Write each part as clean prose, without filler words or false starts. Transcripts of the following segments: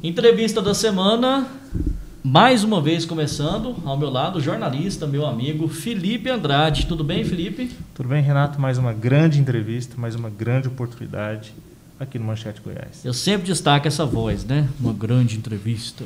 Entrevista da semana, mais uma vez começando, ao meu lado, o jornalista, meu amigo Felipe Andrade. Tudo bem, Felipe? Tudo bem, Renato? Mais uma grande entrevista, mais uma grande oportunidade aqui no Manchete Goiás. Eu sempre destaco essa voz, né? Uma grande entrevista.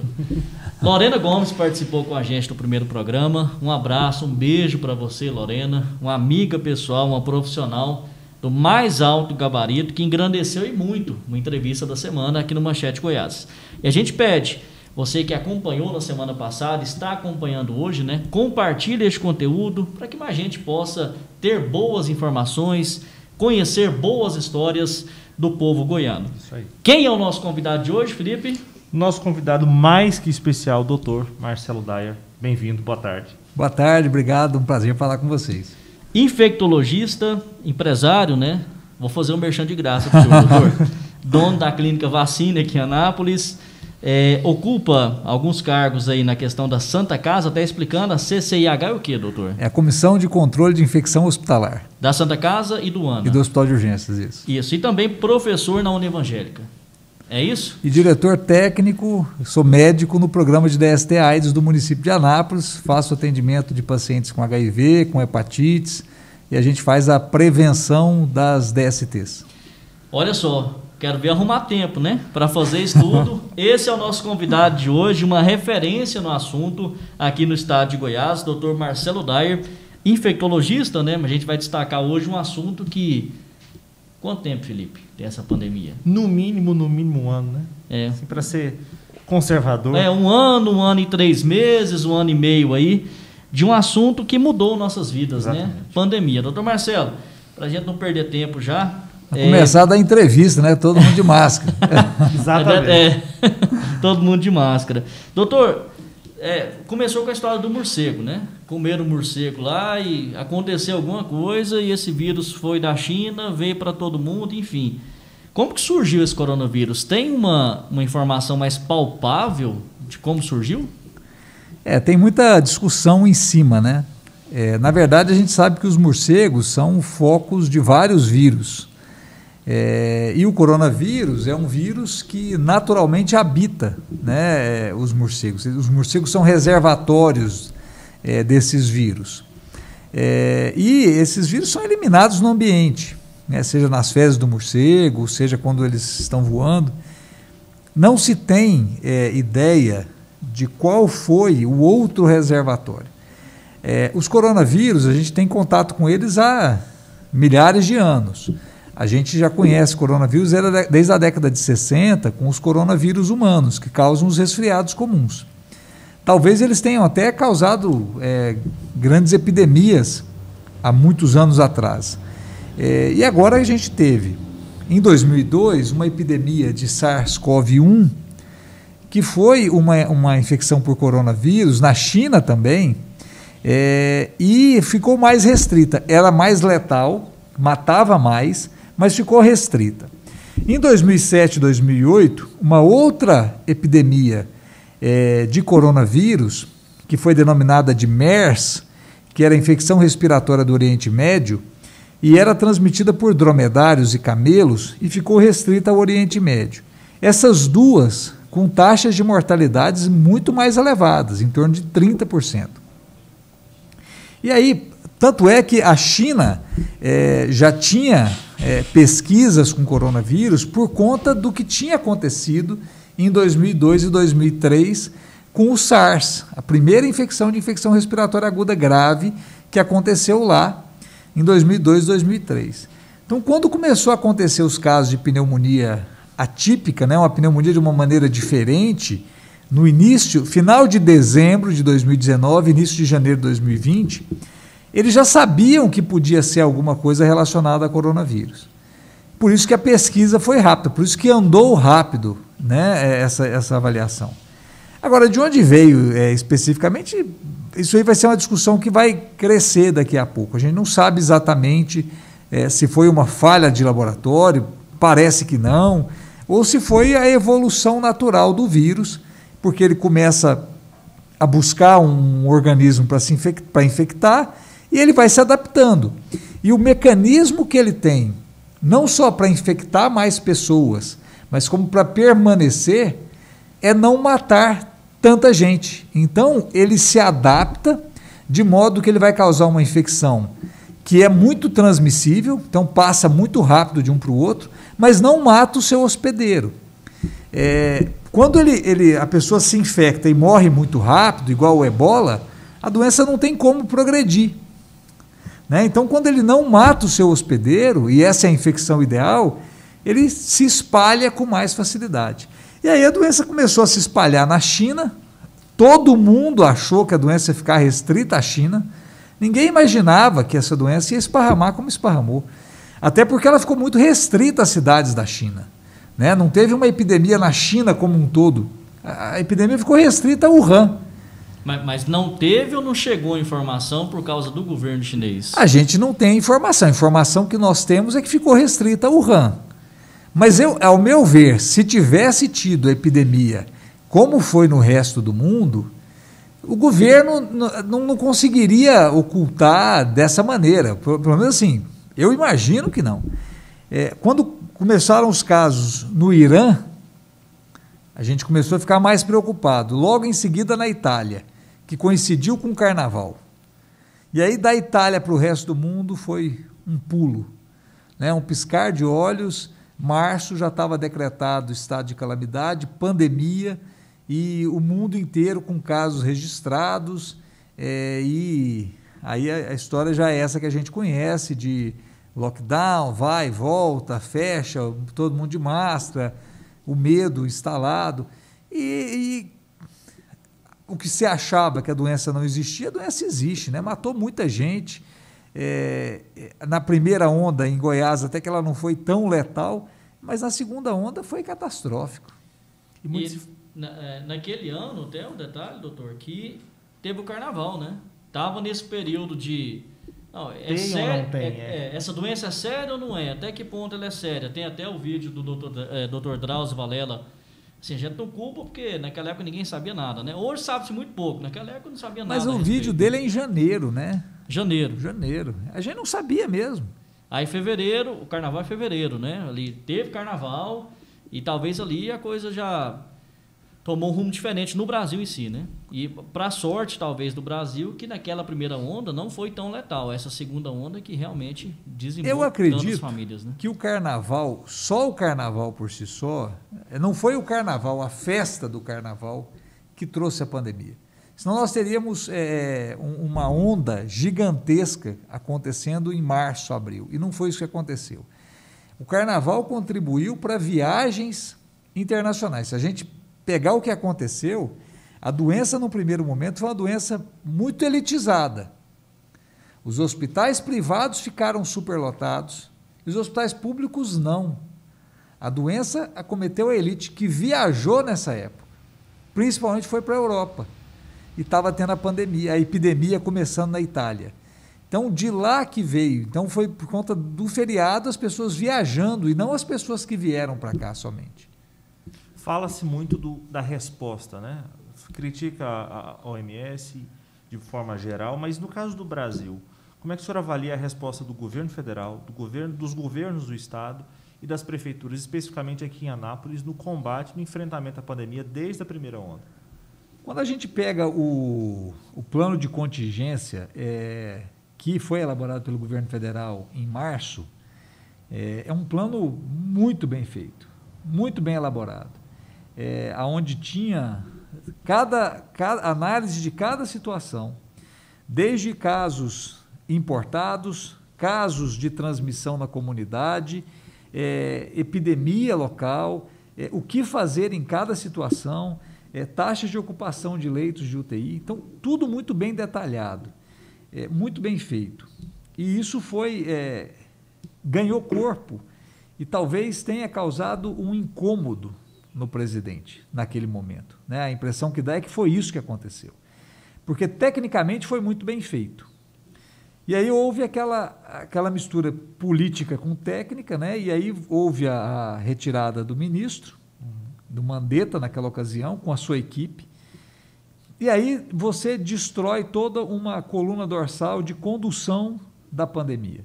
Lorena Gomes participou com a gente do primeiro programa. Um abraço, um beijo para você, Lorena. Uma amiga pessoal, uma profissional do mais alto gabarito, que engrandeceu e muito uma entrevista da semana aqui no Manchete Goiás. E a gente pede, você que acompanhou na semana passada, está acompanhando hoje, né? Compartilhe este conteúdo para que mais gente possa ter boas informações, conhecer boas histórias do povo goiano. Isso aí. Quem é o nosso convidado de hoje, Felipe? Nosso convidado mais que especial, o doutor Marcelo Dyer. Bem-vindo, boa tarde. Boa tarde, obrigado, um prazer falar com vocês. Infectologista, empresário, né? Vou fazer um merchan de graça para o senhor, doutor. Dono da clínica Vacina aqui em Anápolis. Ocupa alguns cargos aí na questão da Santa Casa, até explicando, a CCIH é o que, doutor? É a Comissão de Controle de Infecção Hospitalar. Da Santa Casa e do ANA. E do Hospital de Urgências, isso. Isso, e também professor na Univangélica. É isso? E diretor técnico, sou médico no programa de DST-AIDS do município de Anápolis, faço atendimento de pacientes com HIV, com hepatites, e a gente faz a prevenção das DSTs. Olha só, quero ver arrumar tempo, né? Para fazer isso tudo. Esse é o nosso convidado de hoje, uma referência no assunto aqui no estado de Goiás, Dr. Marcelo Dyer, infectologista, né? Mas a gente vai destacar hoje um assunto que... Quanto tempo, Felipe, tem essa pandemia? No mínimo um ano, né? Assim, para ser conservador. Um ano e 3 meses, 1 ano e meio aí, de um assunto que mudou nossas vidas, exatamente, né? Pandemia. Doutor Marcelo, para a gente não perder tempo já... Começar da entrevista, né? Todo mundo de máscara. Exatamente. Todo mundo de máscara. Doutor, começou com a história do morcego, né? Comeram o morcego lá e aconteceu alguma coisa e esse vírus foi da China, veio para todo mundo, enfim. Como que surgiu esse coronavírus? Tem uma informação mais palpável de como surgiu? Tem muita discussão em cima, né? Na verdade, a gente sabe que os morcegos são focos de vários vírus. E o coronavírus é um vírus que naturalmente habita, né, os morcegos. Os morcegos são reservatórios desses vírus. E esses vírus são eliminados no ambiente, né, seja nas fezes do morcego, seja quando eles estão voando. Não se tem ideia de qual foi o outro reservatório. Os coronavírus, a gente tem contato com eles há milhares de anos. A gente já conhece coronavírus desde a década de 60 com os coronavírus humanos, que causam os resfriados comuns. Talvez eles tenham até causado grandes epidemias há muitos anos atrás. E agora a gente teve, em 2002, uma epidemia de SARS-CoV-1, que foi uma infecção por coronavírus, na China também, e ficou mais restrita. Era mais letal, matava mais, mas ficou restrita. Em 2007 e 2008, uma outra epidemia de coronavírus, que foi denominada de MERS, que era a infecção respiratória do Oriente Médio, e era transmitida por dromedários e camelos, e ficou restrita ao Oriente Médio. Essas duas, com taxas de mortalidades muito mais elevadas, em torno de 30%. E aí, tanto é que a China já tinha pesquisas com coronavírus por conta do que tinha acontecido em 2002 e 2003 com o SARS, a primeira infecção respiratória aguda grave que aconteceu lá em 2002 e 2003. Então, quando começou a acontecer os casos de pneumonia atípica, né, uma pneumonia de uma maneira diferente, no final de dezembro de 2019, início de janeiro de 2020, eles já sabiam que podia ser alguma coisa relacionada a coronavírus. Por isso que a pesquisa foi rápida, por isso que andou rápido, né, essa avaliação. Agora, de onde veio especificamente, isso aí vai ser uma discussão que vai crescer daqui a pouco. A gente não sabe exatamente se foi uma falha de laboratório, parece que não, ou se foi a evolução natural do vírus, porque ele começa a buscar um organismo para infectar, e ele vai se adaptando. E o mecanismo que ele tem, não só para infectar mais pessoas, mas como para permanecer, é não matar tanta gente. Então, ele se adapta de modo que ele vai causar uma infecção que é muito transmissível, então passa muito rápido de um para o outro, mas não mata o seu hospedeiro. Quando a pessoa se infecta e morre muito rápido, igual o ebola, a doença não tem como progredir. Né? Então, quando ele não mata o seu hospedeiro, e essa é a infecção ideal, ele se espalha com mais facilidade. E aí a doença começou a se espalhar na China, todo mundo achou que a doença ia ficar restrita à China, ninguém imaginava que essa doença ia esparramar como esparramou, até porque ela ficou muito restrita às cidades da China. Né? Não teve uma epidemia na China como um todo, a epidemia ficou restrita a Wuhan. Mas não teve ou não chegou a informação por causa do governo chinês? A gente não tem informação. A informação que nós temos é que ficou restrita a Wuhan. Mas, ao meu ver, se tivesse tido a epidemia como foi no resto do mundo, o governo não conseguiria ocultar dessa maneira. Pelo menos assim, eu imagino que não. Quando começaram os casos no Irã, a gente começou a ficar mais preocupado. Logo em seguida na Itália, que coincidiu com o carnaval. E aí da Itália para o resto do mundo foi um pulo, né? Um piscar de olhos. Março já estava decretado estado de calamidade, pandemia, e o mundo inteiro com casos registrados, e aí a história já é essa que a gente conhece, de lockdown, vai, volta, fecha, todo mundo de máscara, o medo instalado, e o que se achava que a doença não existia, a doença existe, né? Matou muita gente. Na primeira onda em Goiás até que ela não foi tão letal, mas na segunda onda foi catastrófico. Naquele ano, tem um detalhe, doutor, que teve o carnaval, né? Estava nesse período de... Não, essa doença é séria ou não é? Até que ponto ela é séria? Tem até o vídeo do doutor Drauzio Varela. Assim, a gente não culpa porque naquela época ninguém sabia nada, né? Hoje sabe-se muito pouco, naquela época não sabia nada. Mas o vídeo dele é em janeiro, né? Janeiro. A gente não sabia mesmo. Aí fevereiro, o carnaval é fevereiro, né? Ali teve carnaval e talvez ali a coisa já tomou um rumo diferente no Brasil em si, né? E para sorte, talvez, do Brasil, que naquela primeira onda não foi tão letal. Essa segunda onda que realmente dizimou Eu acredito tantas famílias, né? Que o carnaval, só o carnaval por si só, não foi o carnaval, a festa do carnaval que trouxe a pandemia. Senão nós teríamos uma onda gigantesca acontecendo em março, abril. E não foi isso que aconteceu. O carnaval contribuiu para viagens internacionais. Se a gente pegar o que aconteceu, a doença no primeiro momento foi uma doença muito elitizada. Os hospitais privados ficaram superlotados e os hospitais públicos não. A doença acometeu a elite que viajou nessa época, principalmente foi para a Europa e estava tendo a pandemia, a epidemia começando na Itália. Então, de lá que veio. Então, foi por conta do feriado as pessoas viajando e não as pessoas que vieram para cá somente. Fala-se muito da resposta, né? Critica a OMS de forma geral, mas no caso do Brasil, como é que o senhor avalia a resposta do governo federal, dos governos do estado e das prefeituras, especificamente aqui em Anápolis, no combate, no enfrentamento à pandemia desde a primeira onda? Quando a gente pega o plano de contingência que foi elaborado pelo governo federal em março, é um plano muito bem feito, muito bem elaborado. Onde tinha cada análise de cada situação, desde casos importados, casos de transmissão na comunidade, epidemia local, o que fazer em cada situação, taxas de ocupação de leitos de UTI. Então, tudo muito bem detalhado, muito bem feito. E isso ganhou corpo e talvez tenha causado um incômodo no presidente, naquele momento. Né? A impressão que dá é que foi isso que aconteceu. Porque, tecnicamente, foi muito bem feito. E aí houve aquela mistura política com técnica, né? E aí houve a retirada do ministro, do Mandetta, naquela ocasião, com a sua equipe. E aí você destrói toda uma coluna dorsal de condução da pandemia.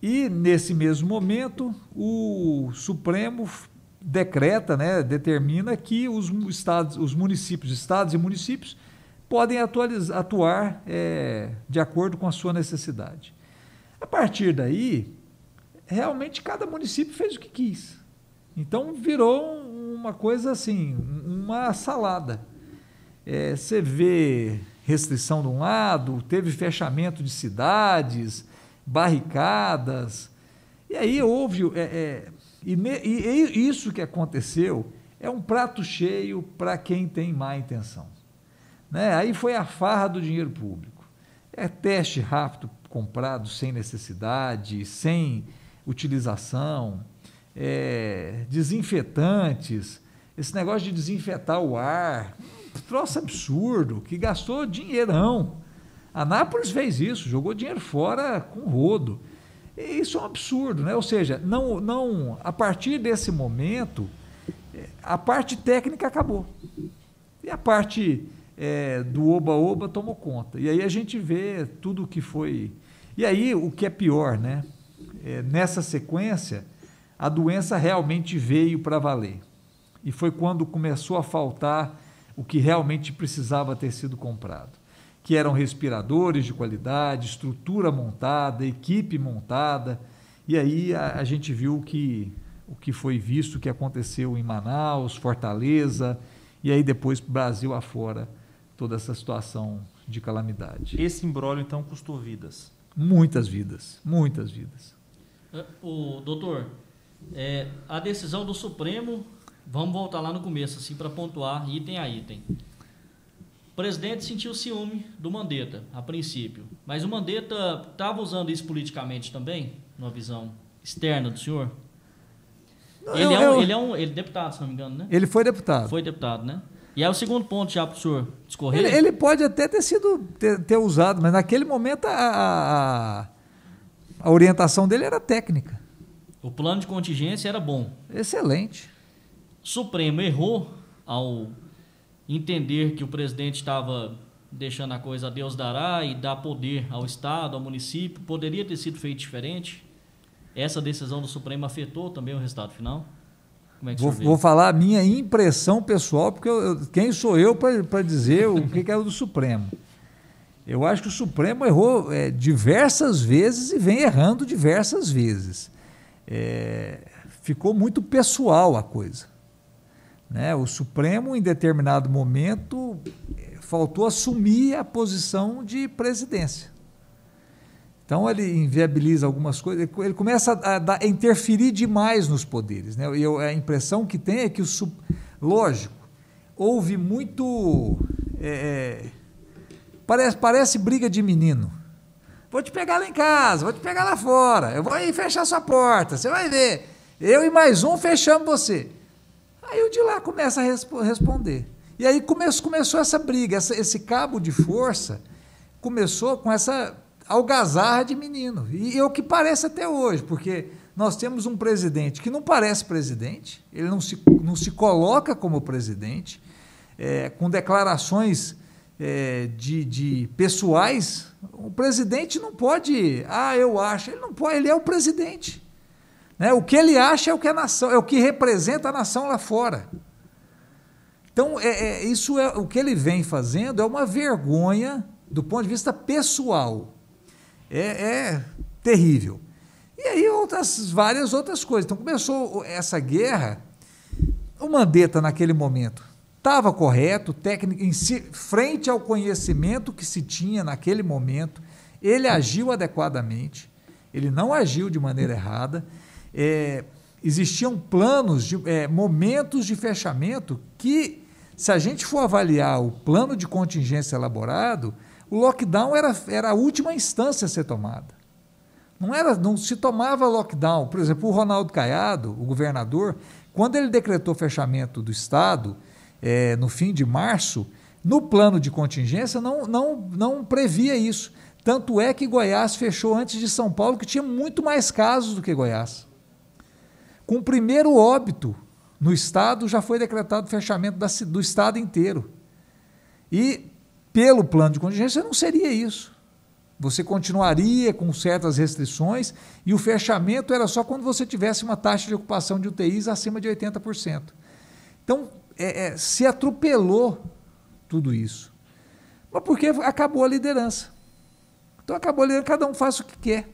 E, nesse mesmo momento, o Supremo decreta, né, determina que os estados e municípios podem atuar de acordo com a sua necessidade. A partir daí, realmente cada município fez o que quis. Então virou uma coisa assim, uma salada. Você vê restrição de um lado, teve fechamento de cidades, barricadas, e aí houve... E isso que aconteceu é um prato cheio para quem tem má intenção. Né? Aí foi a farra do dinheiro público. Teste rápido comprado sem necessidade, sem utilização, desinfetantes, esse negócio de desinfetar o ar, um troço absurdo, que gastou dinheirão. A Anápolis fez isso, jogou dinheiro fora com rodo. E isso é um absurdo, né? Ou seja, a partir desse momento, a parte técnica acabou. E a parte do oba-oba tomou conta. E aí a gente vê tudo o que foi... E aí, o que é pior, né? Nessa sequência, a doença realmente veio para valer. E foi quando começou a faltar o que realmente precisava ter sido comprado, que eram respiradores de qualidade, estrutura montada, equipe montada. E aí a gente viu o que foi visto, o que aconteceu em Manaus, Fortaleza, e aí depois Brasil afora, toda essa situação de calamidade. Esse imbróglio, então, custou vidas? Muitas vidas, muitas vidas. Doutor, a decisão do Supremo, vamos voltar lá no começo, assim, para pontuar item a item. O presidente sentiu ciúme do Mandetta, a princípio, mas o Mandetta estava usando isso politicamente também, numa visão externa do senhor? Ele é deputado, se não me engano, né? Ele foi deputado. Foi deputado, né? E aí o segundo ponto já para o senhor discorrer? Ele pode até ter usado, mas naquele momento a orientação dele era técnica. O plano de contingência era bom. Excelente. O Supremo errou ao entender que o presidente estava deixando a coisa a Deus dará e dar poder ao Estado, ao município. Poderia ter sido feito diferente? Essa decisão do Supremo afetou também o resultado final? Como é que vou falar a minha impressão pessoal, porque quem sou eu para dizer o que é o do Supremo? Eu acho que o Supremo errou diversas vezes e vem errando diversas vezes. Ficou muito pessoal a coisa. Né? O Supremo, em determinado momento, faltou assumir a posição de presidência. Então, ele inviabiliza algumas coisas, ele começa a interferir demais nos poderes. Né? E a impressão que tem é que, lógico, houve muito... Parece briga de menino. Vou te pegar lá em casa, vou te pegar lá fora, eu vou ir fechar sua porta, você vai ver. Eu e mais um fechamos você. Aí o de lá começa a responder. E aí começou essa briga, esse cabo de força começou com essa algazarra de menino. E é o que parece até hoje, porque nós temos um presidente que não parece presidente, ele não se coloca como presidente, com declarações de pessoais. O presidente não pode, eu acho, ele não pode, ele é o presidente. Né? O que ele acha é o que a nação, é o que representa a nação lá fora. Então, isso o que ele vem fazendo é uma vergonha do ponto de vista pessoal. É terrível. E aí várias outras coisas. Então começou essa guerra. O Mandetta, naquele momento, estava correto, técnico, frente ao conhecimento que se tinha naquele momento, ele agiu adequadamente, ele não agiu de maneira errada. Existiam planos, momentos de fechamento que, se a gente for avaliar o plano de contingência elaborado, o lockdown era a última instância a ser tomada. Não se tomava lockdown. Por exemplo, o Ronaldo Caiado, o governador, quando ele decretou o fechamento do Estado, no fim de março, no plano de contingência não previa isso. Tanto é que Goiás fechou antes de São Paulo, que tinha muito mais casos do que Goiás. Com o primeiro óbito no Estado, já foi decretado o fechamento do Estado inteiro. E, pelo plano de contingência, não seria isso. Você continuaria com certas restrições e o fechamento era só quando você tivesse uma taxa de ocupação de UTIs acima de 80%. Então, se atropelou tudo isso. Mas porque acabou a liderança. Então, acabou a liderança, cada um faz o que quer.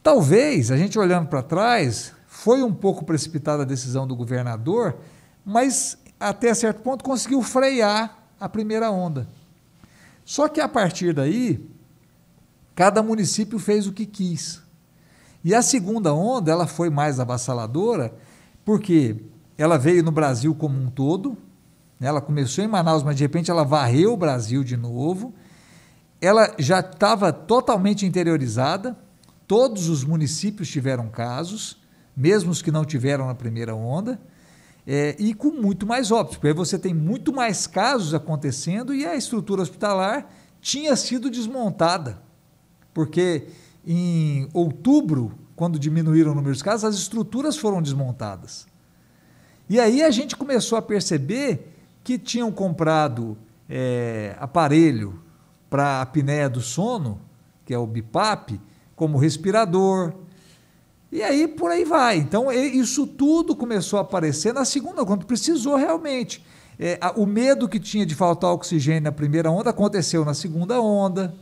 Talvez, a gente olhando para trás, foi um pouco precipitada a decisão do governador, mas até certo ponto conseguiu frear a primeira onda. Só que a partir daí, cada município fez o que quis. E a segunda onda, ela foi mais avassaladora, porque ela veio no Brasil como um todo, ela começou em Manaus, mas de repente ela varreu o Brasil de novo, ela já estava totalmente interiorizada, todos os municípios tiveram casos, mesmo os que não tiveram na primeira onda, e com muito mais óbitos, porque aí você tem muito mais casos acontecendo e a estrutura hospitalar tinha sido desmontada, porque em outubro, quando diminuíram o número de casos, as estruturas foram desmontadas. E aí a gente começou a perceber que tinham comprado aparelho para a apneia do sono, que é o BiPAP, como respirador, e aí por aí vai. Então isso tudo começou a aparecer na segunda, quando precisou realmente. O medo que tinha de faltar oxigênio na primeira onda aconteceu na segunda onda.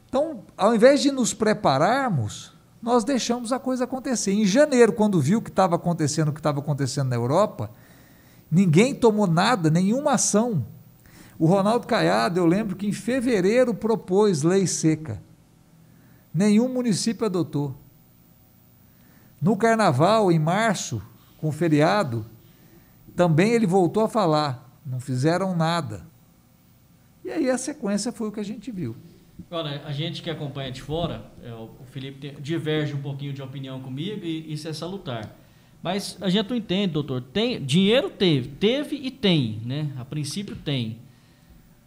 Então, ao invés de nos prepararmos, nós deixamos a coisa acontecer. Em janeiro, quando viu o que estava acontecendo na Europa, ninguém tomou nada, nenhuma ação. O Ronaldo Caiado, eu lembro que em fevereiro propôs lei seca. Nenhum município adotou. No carnaval, em março, com o feriado, também ele voltou a falar, não fizeram nada. E aí a sequência foi o que a gente viu. Agora, a gente que acompanha de fora, o Felipe diverge um pouquinho de opinião comigo e isso é salutar. Mas a gente não entende, doutor, dinheiro teve e tem, né? A princípio tem.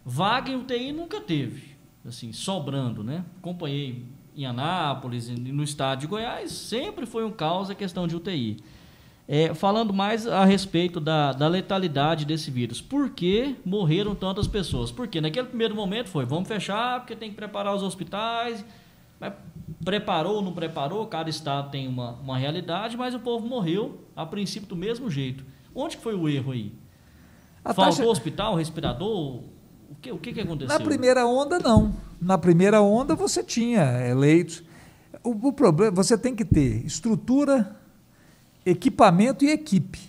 Vaga em UTI nunca teve, assim, sobrando, né? Acompanhei em Anápolis, no estado de Goiás, sempre foi um caos a questão de UTI. Falando mais a respeito da letalidade desse vírus, por que morreram tantas pessoas? Porque naquele primeiro momento vamos fechar, porque tem que preparar os hospitais, mas preparou ou não preparou, cada estado tem uma realidade, mas o povo morreu, a princípio, do mesmo jeito. Onde que foi o erro aí? Faltou hospital, respirador? O que aconteceu? Na primeira onda, não. Na primeira onda, você tinha leitos. O problema, você tem que ter estrutura, equipamento e equipe.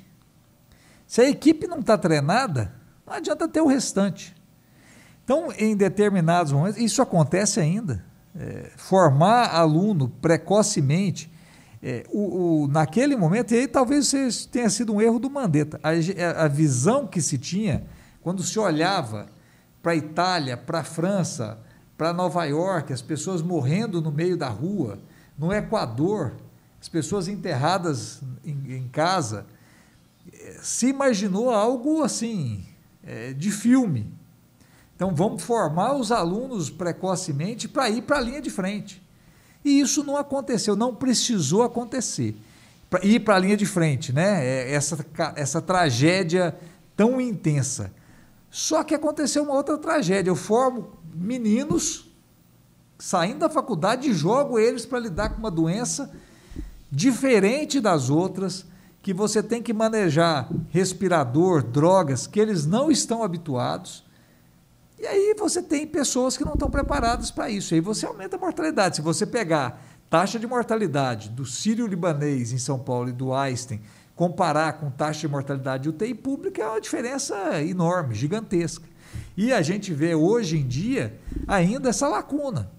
Se a equipe não está treinada, não adianta ter o restante. Então, em determinados momentos, isso acontece ainda. Formar aluno precocemente, naquele momento, e aí talvez tenha sido um erro do Mandetta. A visão que se tinha, quando se olhava para a Itália, para a França, para Nova York, as pessoas morrendo no meio da rua, no Equador, as pessoas enterradas em casa, se imaginou algo assim, de filme. Então vamos formar os alunos precocemente para ir para a linha de frente. E isso não aconteceu, não precisou acontecer. Para ir para a linha de frente, né? Essa tragédia tão intensa. Só que aconteceu uma outra tragédia. Eu formo meninos saindo da faculdade e jogo eles para lidar com uma doença diferente das outras, que você tem que manejar respirador, drogas, que eles não estão habituados. E aí você tem pessoas que não estão preparadas para isso. Aí você aumenta a mortalidade. Se você pegar taxa de mortalidade do Sírio-Libanês em São Paulo e do Einstein, comparar com taxa de mortalidade de UTI pública, é uma diferença enorme, gigantesca. E a gente vê hoje em dia ainda essa lacuna.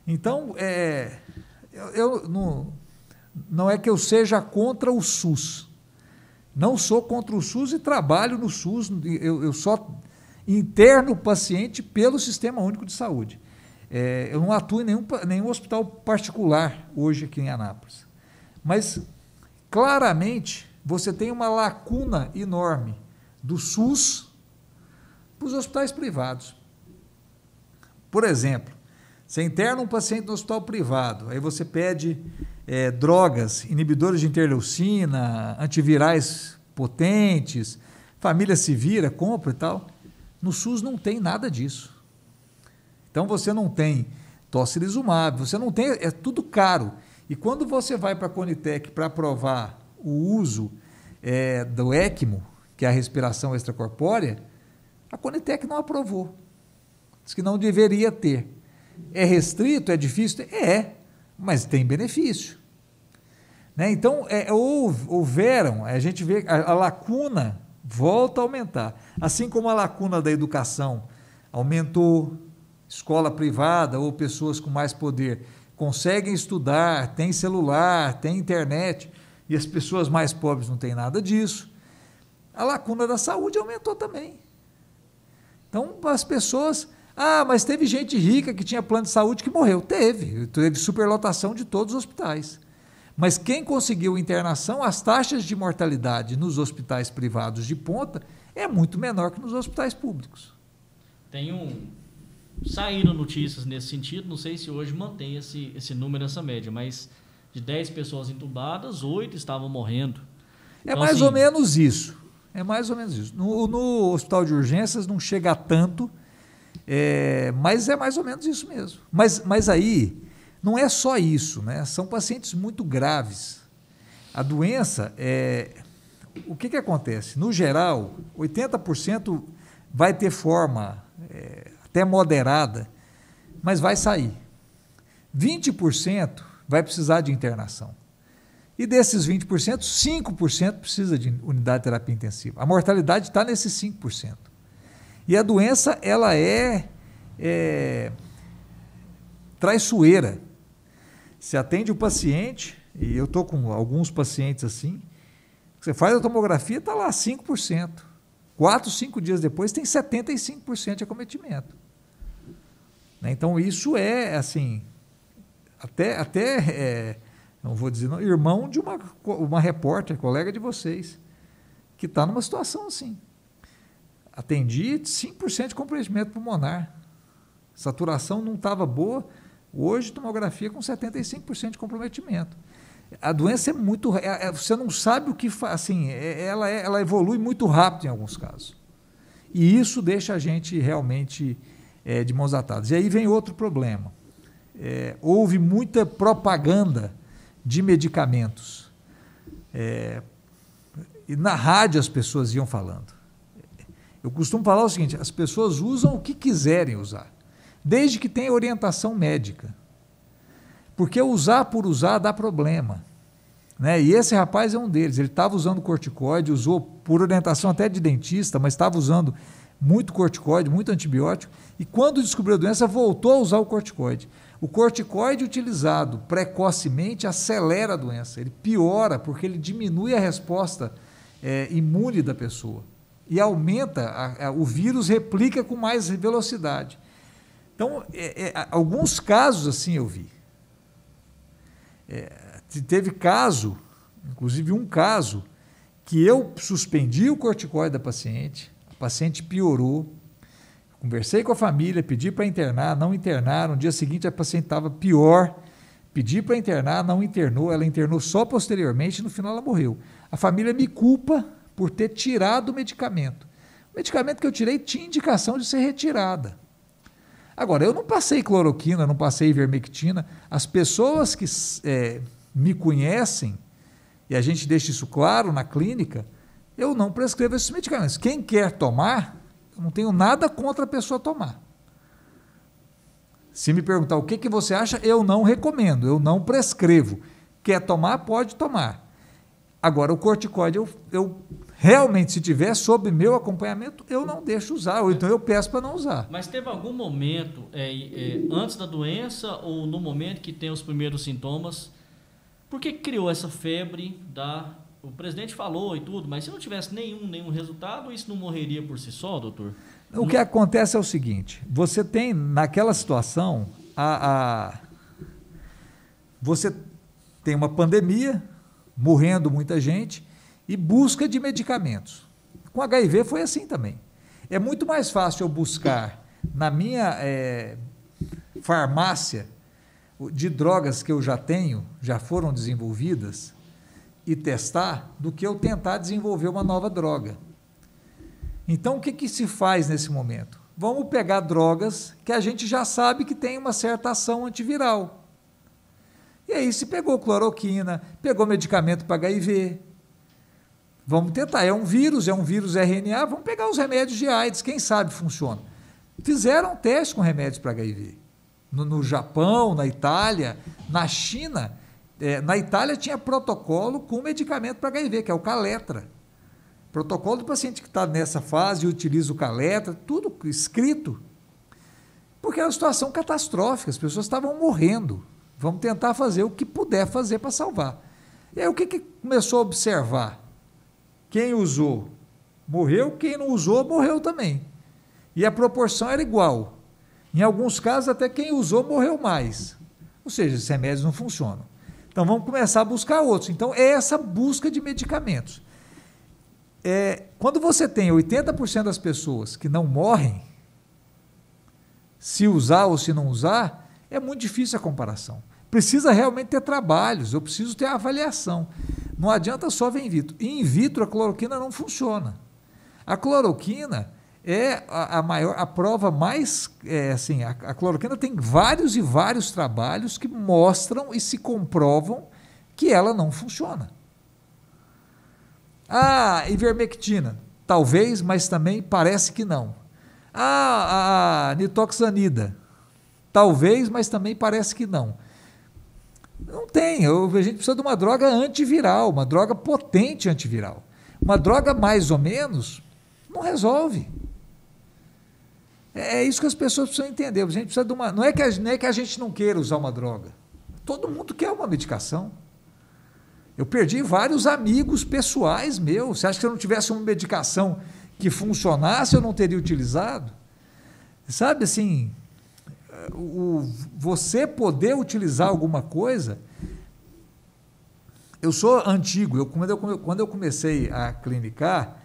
Então, eu não é que eu seja contra o SUS. Não sou contra o SUS e trabalho no SUS. Eu só interno o paciente pelo Sistema Único de Saúde. Eu não atuo em nenhum hospital particular hoje aqui em Anápolis. Mas, claramente, você tem uma lacuna enorme do SUS para os hospitais privados. Por exemplo, você interna um paciente no hospital privado, aí você pede drogas, inibidores de interleucina, antivirais potentes, família se vira, compra e tal. No SUS não tem nada disso. Então você não tem tocilizumab, você não tem, é tudo caro. E quando você vai para a Conitec para aprovar o uso do ECMO, que é a respiração extracorpórea, a Conitec não aprovou. Diz que não deveria ter. É restrito, é difícil? Mas tem benefício. Né? Então, houveram, a gente vê a lacuna volta a aumentar. Assim como a lacuna da educação aumentou, escola privada ou pessoas com mais poder conseguem estudar, tem celular, tem internet, e as pessoas mais pobres não têm nada disso. A lacuna da saúde aumentou também. Então, as pessoas... mas teve gente rica que tinha plano de saúde que morreu. Teve superlotação de todos os hospitais. Mas quem conseguiu internação, as taxas de mortalidade nos hospitais privados de ponta é muito menor que nos hospitais públicos. Saíram notícias nesse sentido, não sei se hoje mantém esse número, essa média, mas de 10 pessoas entubadas, 8 estavam morrendo. Então, mais ou menos isso. É mais ou menos isso. No hospital de urgências não chega a tanto, mas é mais ou menos isso mesmo. Mas aí não é só isso, né? São pacientes muito graves. A doença, o que acontece? No geral, 80% vai ter forma até moderada, mas vai sair. 20% vai precisar de internação. E desses 20%, 5% precisa de unidade de terapia intensiva. A mortalidade está nesses 5%. E a doença, ela é traiçoeira. Você atende o paciente, e eu estou com alguns pacientes assim, você faz a tomografia, está lá 5%. 4, 5 dias depois tem 75% de acometimento. Então isso é assim, até não vou dizer, não, irmão de uma repórter, colega de vocês, que está numa situação assim. Atendi 5% de comprometimento pulmonar. Saturação não estava boa, hoje tomografia com 75% de comprometimento. A doença é muito... você não sabe o que faz, assim, ela evolui muito rápido em alguns casos. E isso deixa a gente realmente de mãos atadas. E aí vem outro problema. Houve muita propaganda de medicamentos. E na rádio as pessoas iam falando. Eu costumo falar o seguinte, as pessoas usam o que quiserem usar, desde que tenha orientação médica. Porque usar por usar dá problema. Né? E esse rapaz é um deles. Ele estava usando corticoide, usou por orientação até de dentista, mas estava usando muito corticoide, muito antibiótico, e quando descobriu a doença, voltou a usar o corticoide. O corticoide utilizado precocemente acelera a doença, ele piora porque ele diminui a resposta imune da pessoa e aumenta, o vírus replica com mais velocidade. Então, alguns casos assim eu vi. Teve caso, inclusive um caso, que eu suspendi o corticoide da paciente, a paciente piorou, conversei com a família, pedi para internar, não internaram, no dia seguinte a paciente estava pior, pedi para internar, não internou, ela internou só posteriormente, no final ela morreu. A família me culpa por ter tirado o medicamento. O medicamento que eu tirei tinha indicação de ser retirada. Agora, eu não passei cloroquina, não passei ivermectina. As pessoas que me conhecem, e a gente deixa isso claro na clínica, eu não prescrevo esses medicamentos. Quem quer tomar, eu não tenho nada contra a pessoa tomar. Se me perguntar o que você acha, eu não recomendo, eu não prescrevo. Quer tomar, pode tomar. Agora, o corticoide, eu realmente, se tiver sob meu acompanhamento, eu não deixo usar, ou então eu peço para não usar. Mas teve algum momento, antes da doença ou no momento que tem os primeiros sintomas, por que criou essa febre o presidente falou e tudo, mas se não tivesse nenhum resultado, isso não morreria por si só, doutor? O que acontece é o seguinte, você tem naquela situação, você tem uma pandemia, morrendo muita gente, e busca de medicamentos. Com HIV foi assim também. É muito mais fácil eu buscar na minha farmácia de drogas que eu já tenho, já foram desenvolvidas, e testar, do que eu tentar desenvolver uma nova droga. Então, o que se faz nesse momento? vamos pegar drogas que a gente já sabe que tem uma certa ação antiviral. E aí se pegou cloroquina, pegou medicamento para HIV. Vamos tentar, é um vírus RNA, vamos pegar os remédios de AIDS, quem sabe funciona. Fizeram teste com remédios para HIV. No Japão, na Itália, na China. Na Itália tinha protocolo com medicamento para HIV, que é o Caletra. Protocolo do paciente que está nessa fase e utiliza o Caletra, tudo escrito. Porque era uma situação catastrófica, as pessoas estavam morrendo. Vamos tentar fazer o que puder fazer para salvar. E aí o que começou a observar? Quem usou morreu, quem não usou morreu também. E a proporção era igual. Em alguns casos, até quem usou morreu mais. Ou seja, esses remédios não funcionam. Então, vamos começar a buscar outros. Então, é essa busca de medicamentos. Quando você tem 80% das pessoas que não morrem, se usar ou se não usar, é muito difícil a comparação. Precisa realmente ter trabalhos, eu preciso ter avaliação. Não adianta só ver in vitro. In vitro, a cloroquina não funciona. A cloroquina é a prova mais... a cloroquina tem vários e vários trabalhos que mostram e se comprovam que ela não funciona. A ivermectina, talvez, mas também parece que não. A nitoxanida, talvez, mas também parece que não. Não tem, a gente precisa de uma droga antiviral, uma droga potente antiviral. Uma droga mais ou menos não resolve. É isso que as pessoas precisam entender. A gente precisa de uma. Não é que a gente não queira usar uma droga. Todo mundo quer uma medicação. Eu perdi vários amigos pessoais meus. Você acha que se eu não tivesse uma medicação que funcionasse, eu não teria utilizado? Sabe assim, você poder utilizar alguma coisa. Eu sou antigo. Quando eu comecei a clinicar,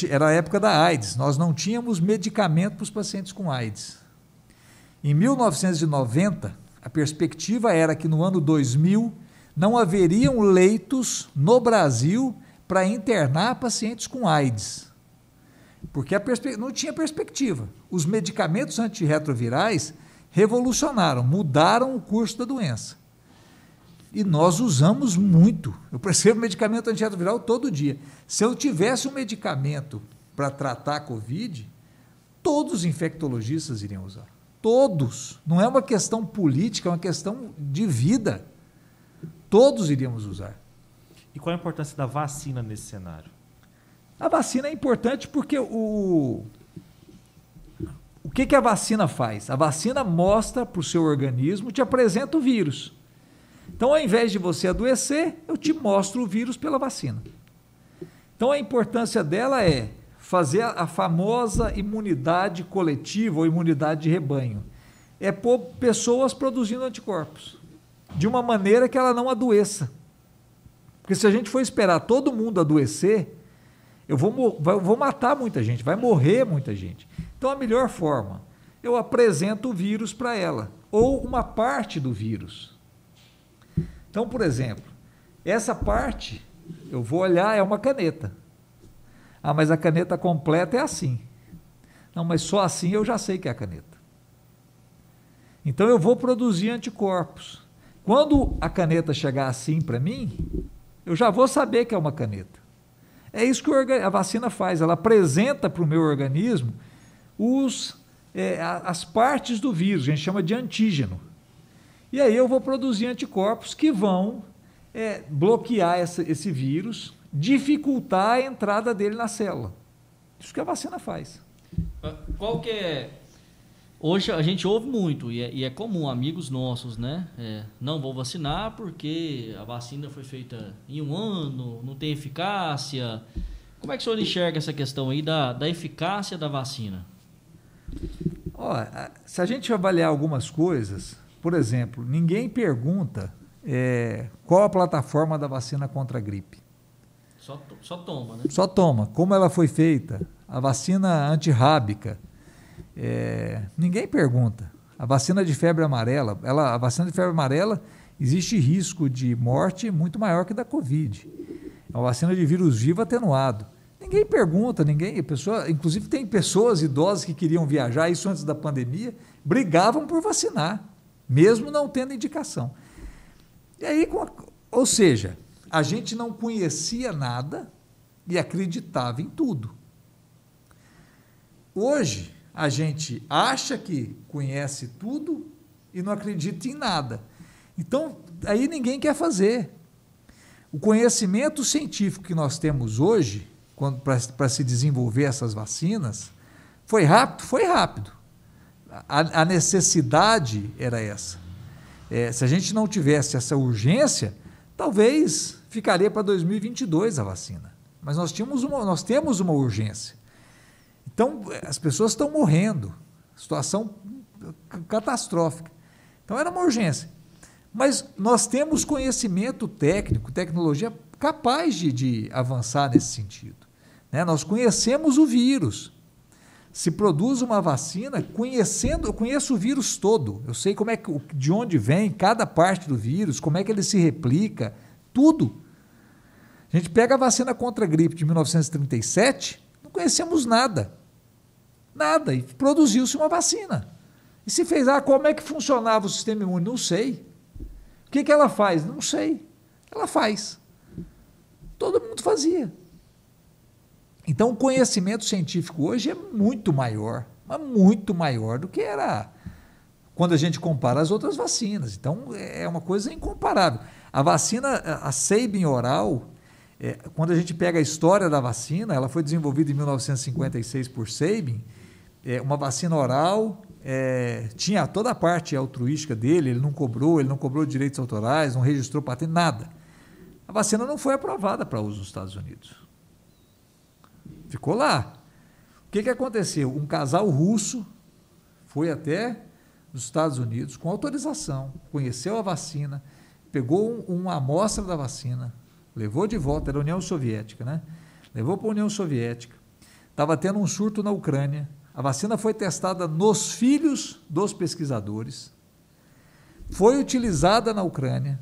era a época da AIDS, nós não tínhamos medicamento para os pacientes com AIDS. Em 1990, a perspectiva era que no ano 2000 não haveriam leitos no Brasil para internar pacientes com AIDS, porque não tinha perspectiva. Os medicamentos antirretrovirais revolucionaram, mudaram o curso da doença. E nós usamos muito. Eu prescrevo medicamento antirretroviral todo dia. Se eu tivesse um medicamento para tratar a Covid, todos os infectologistas iriam usar. Todos. Não é uma questão política, é uma questão de vida. Todos iríamos usar. E qual a importância da vacina nesse cenário? A vacina é importante porque o que a vacina faz? A vacina mostra para o seu organismo, te apresenta o vírus. Então, ao invés de você adoecer, eu te mostro o vírus pela vacina. Então, a importância dela é fazer a famosa imunidade coletiva ou imunidade de rebanho. É pôr pessoas produzindo anticorpos, de uma maneira que ela não adoeça. Porque se a gente for esperar todo mundo adoecer, eu vou matar muita gente, vai morrer muita gente. Então, a melhor forma, eu apresento o vírus para ela, ou uma parte do vírus. Então, por exemplo, essa parte, eu vou olhar, é uma caneta. Ah, mas a caneta completa é assim. Não, mas só assim eu já sei que é a caneta. Então, eu vou produzir anticorpos. Quando a caneta chegar assim para mim, eu já vou saber que é uma caneta. É isso que a vacina faz, ela apresenta para o meu organismo as partes do vírus, a gente chama de antígeno. E aí eu vou produzir anticorpos que vão bloquear esse vírus, dificultar a entrada dele na célula. Isso que a vacina faz. Qual que é... Hoje a gente ouve muito, e é comum, amigos nossos, né? Não vou vacinar porque a vacina foi feita em 1 ano, não tem eficácia. Como é que o senhor enxerga essa questão aí da eficácia da vacina? Se a gente avaliar algumas coisas, por exemplo, ninguém pergunta qual a plataforma da vacina contra a gripe. Só toma, né? Só toma. Como ela foi feita? A vacina antirrábica. Ninguém pergunta. A vacina de febre amarela, a vacina de febre amarela, existe risco de morte muito maior que da Covid. É uma vacina de vírus vivo atenuado. Ninguém pergunta, inclusive tem pessoas idosas que queriam viajar, isso antes da pandemia, brigavam por vacinar, mesmo não tendo indicação. E aí, ou seja, a gente não conhecia nada e acreditava em tudo. Hoje, a gente acha que conhece tudo e não acredita em nada. Então, aí ninguém quer fazer. O conhecimento científico que nós temos hoje, para se desenvolver essas vacinas, foi rápido? Foi rápido. A necessidade era essa. Se a gente não tivesse essa urgência, talvez ficaria para 2022 a vacina. Mas nós temos uma urgência. Então, as pessoas estão morrendo. Situação catastrófica. Então, era uma urgência. Mas nós temos conhecimento técnico, tecnologia capaz de avançar nesse sentido. Né? Nós conhecemos o vírus. Se produz uma vacina, eu conheço o vírus todo. Eu sei de onde vem cada parte do vírus, como é que ele se replica, tudo. A gente pega a vacina contra a gripe de 1937, não conhecemos nada. Nada. E produziu-se uma vacina. E se fez, como é que funcionava o sistema imune? Não sei. O que ela faz? Não sei. Ela faz. Todo mundo fazia. Então, o conhecimento científico hoje é muito maior, mas muito maior do que era quando a gente compara as outras vacinas. Então, é uma coisa incomparável. A vacina, a Sabin oral, quando a gente pega a história da vacina, ela foi desenvolvida em 1956 por Sabin, uma vacina oral, tinha toda a parte altruística dele, ele não cobrou direitos autorais, não registrou patente, nada. A vacina não foi aprovada para uso nos Estados Unidos. Ficou lá. O que aconteceu? Um casal russo foi até os Estados Unidos com autorização, conheceu a vacina, pegou uma amostra da vacina, levou de volta, era a União Soviética, né? Levou para a União Soviética, estava tendo um surto na Ucrânia, a vacina foi testada nos filhos dos pesquisadores, foi utilizada na Ucrânia,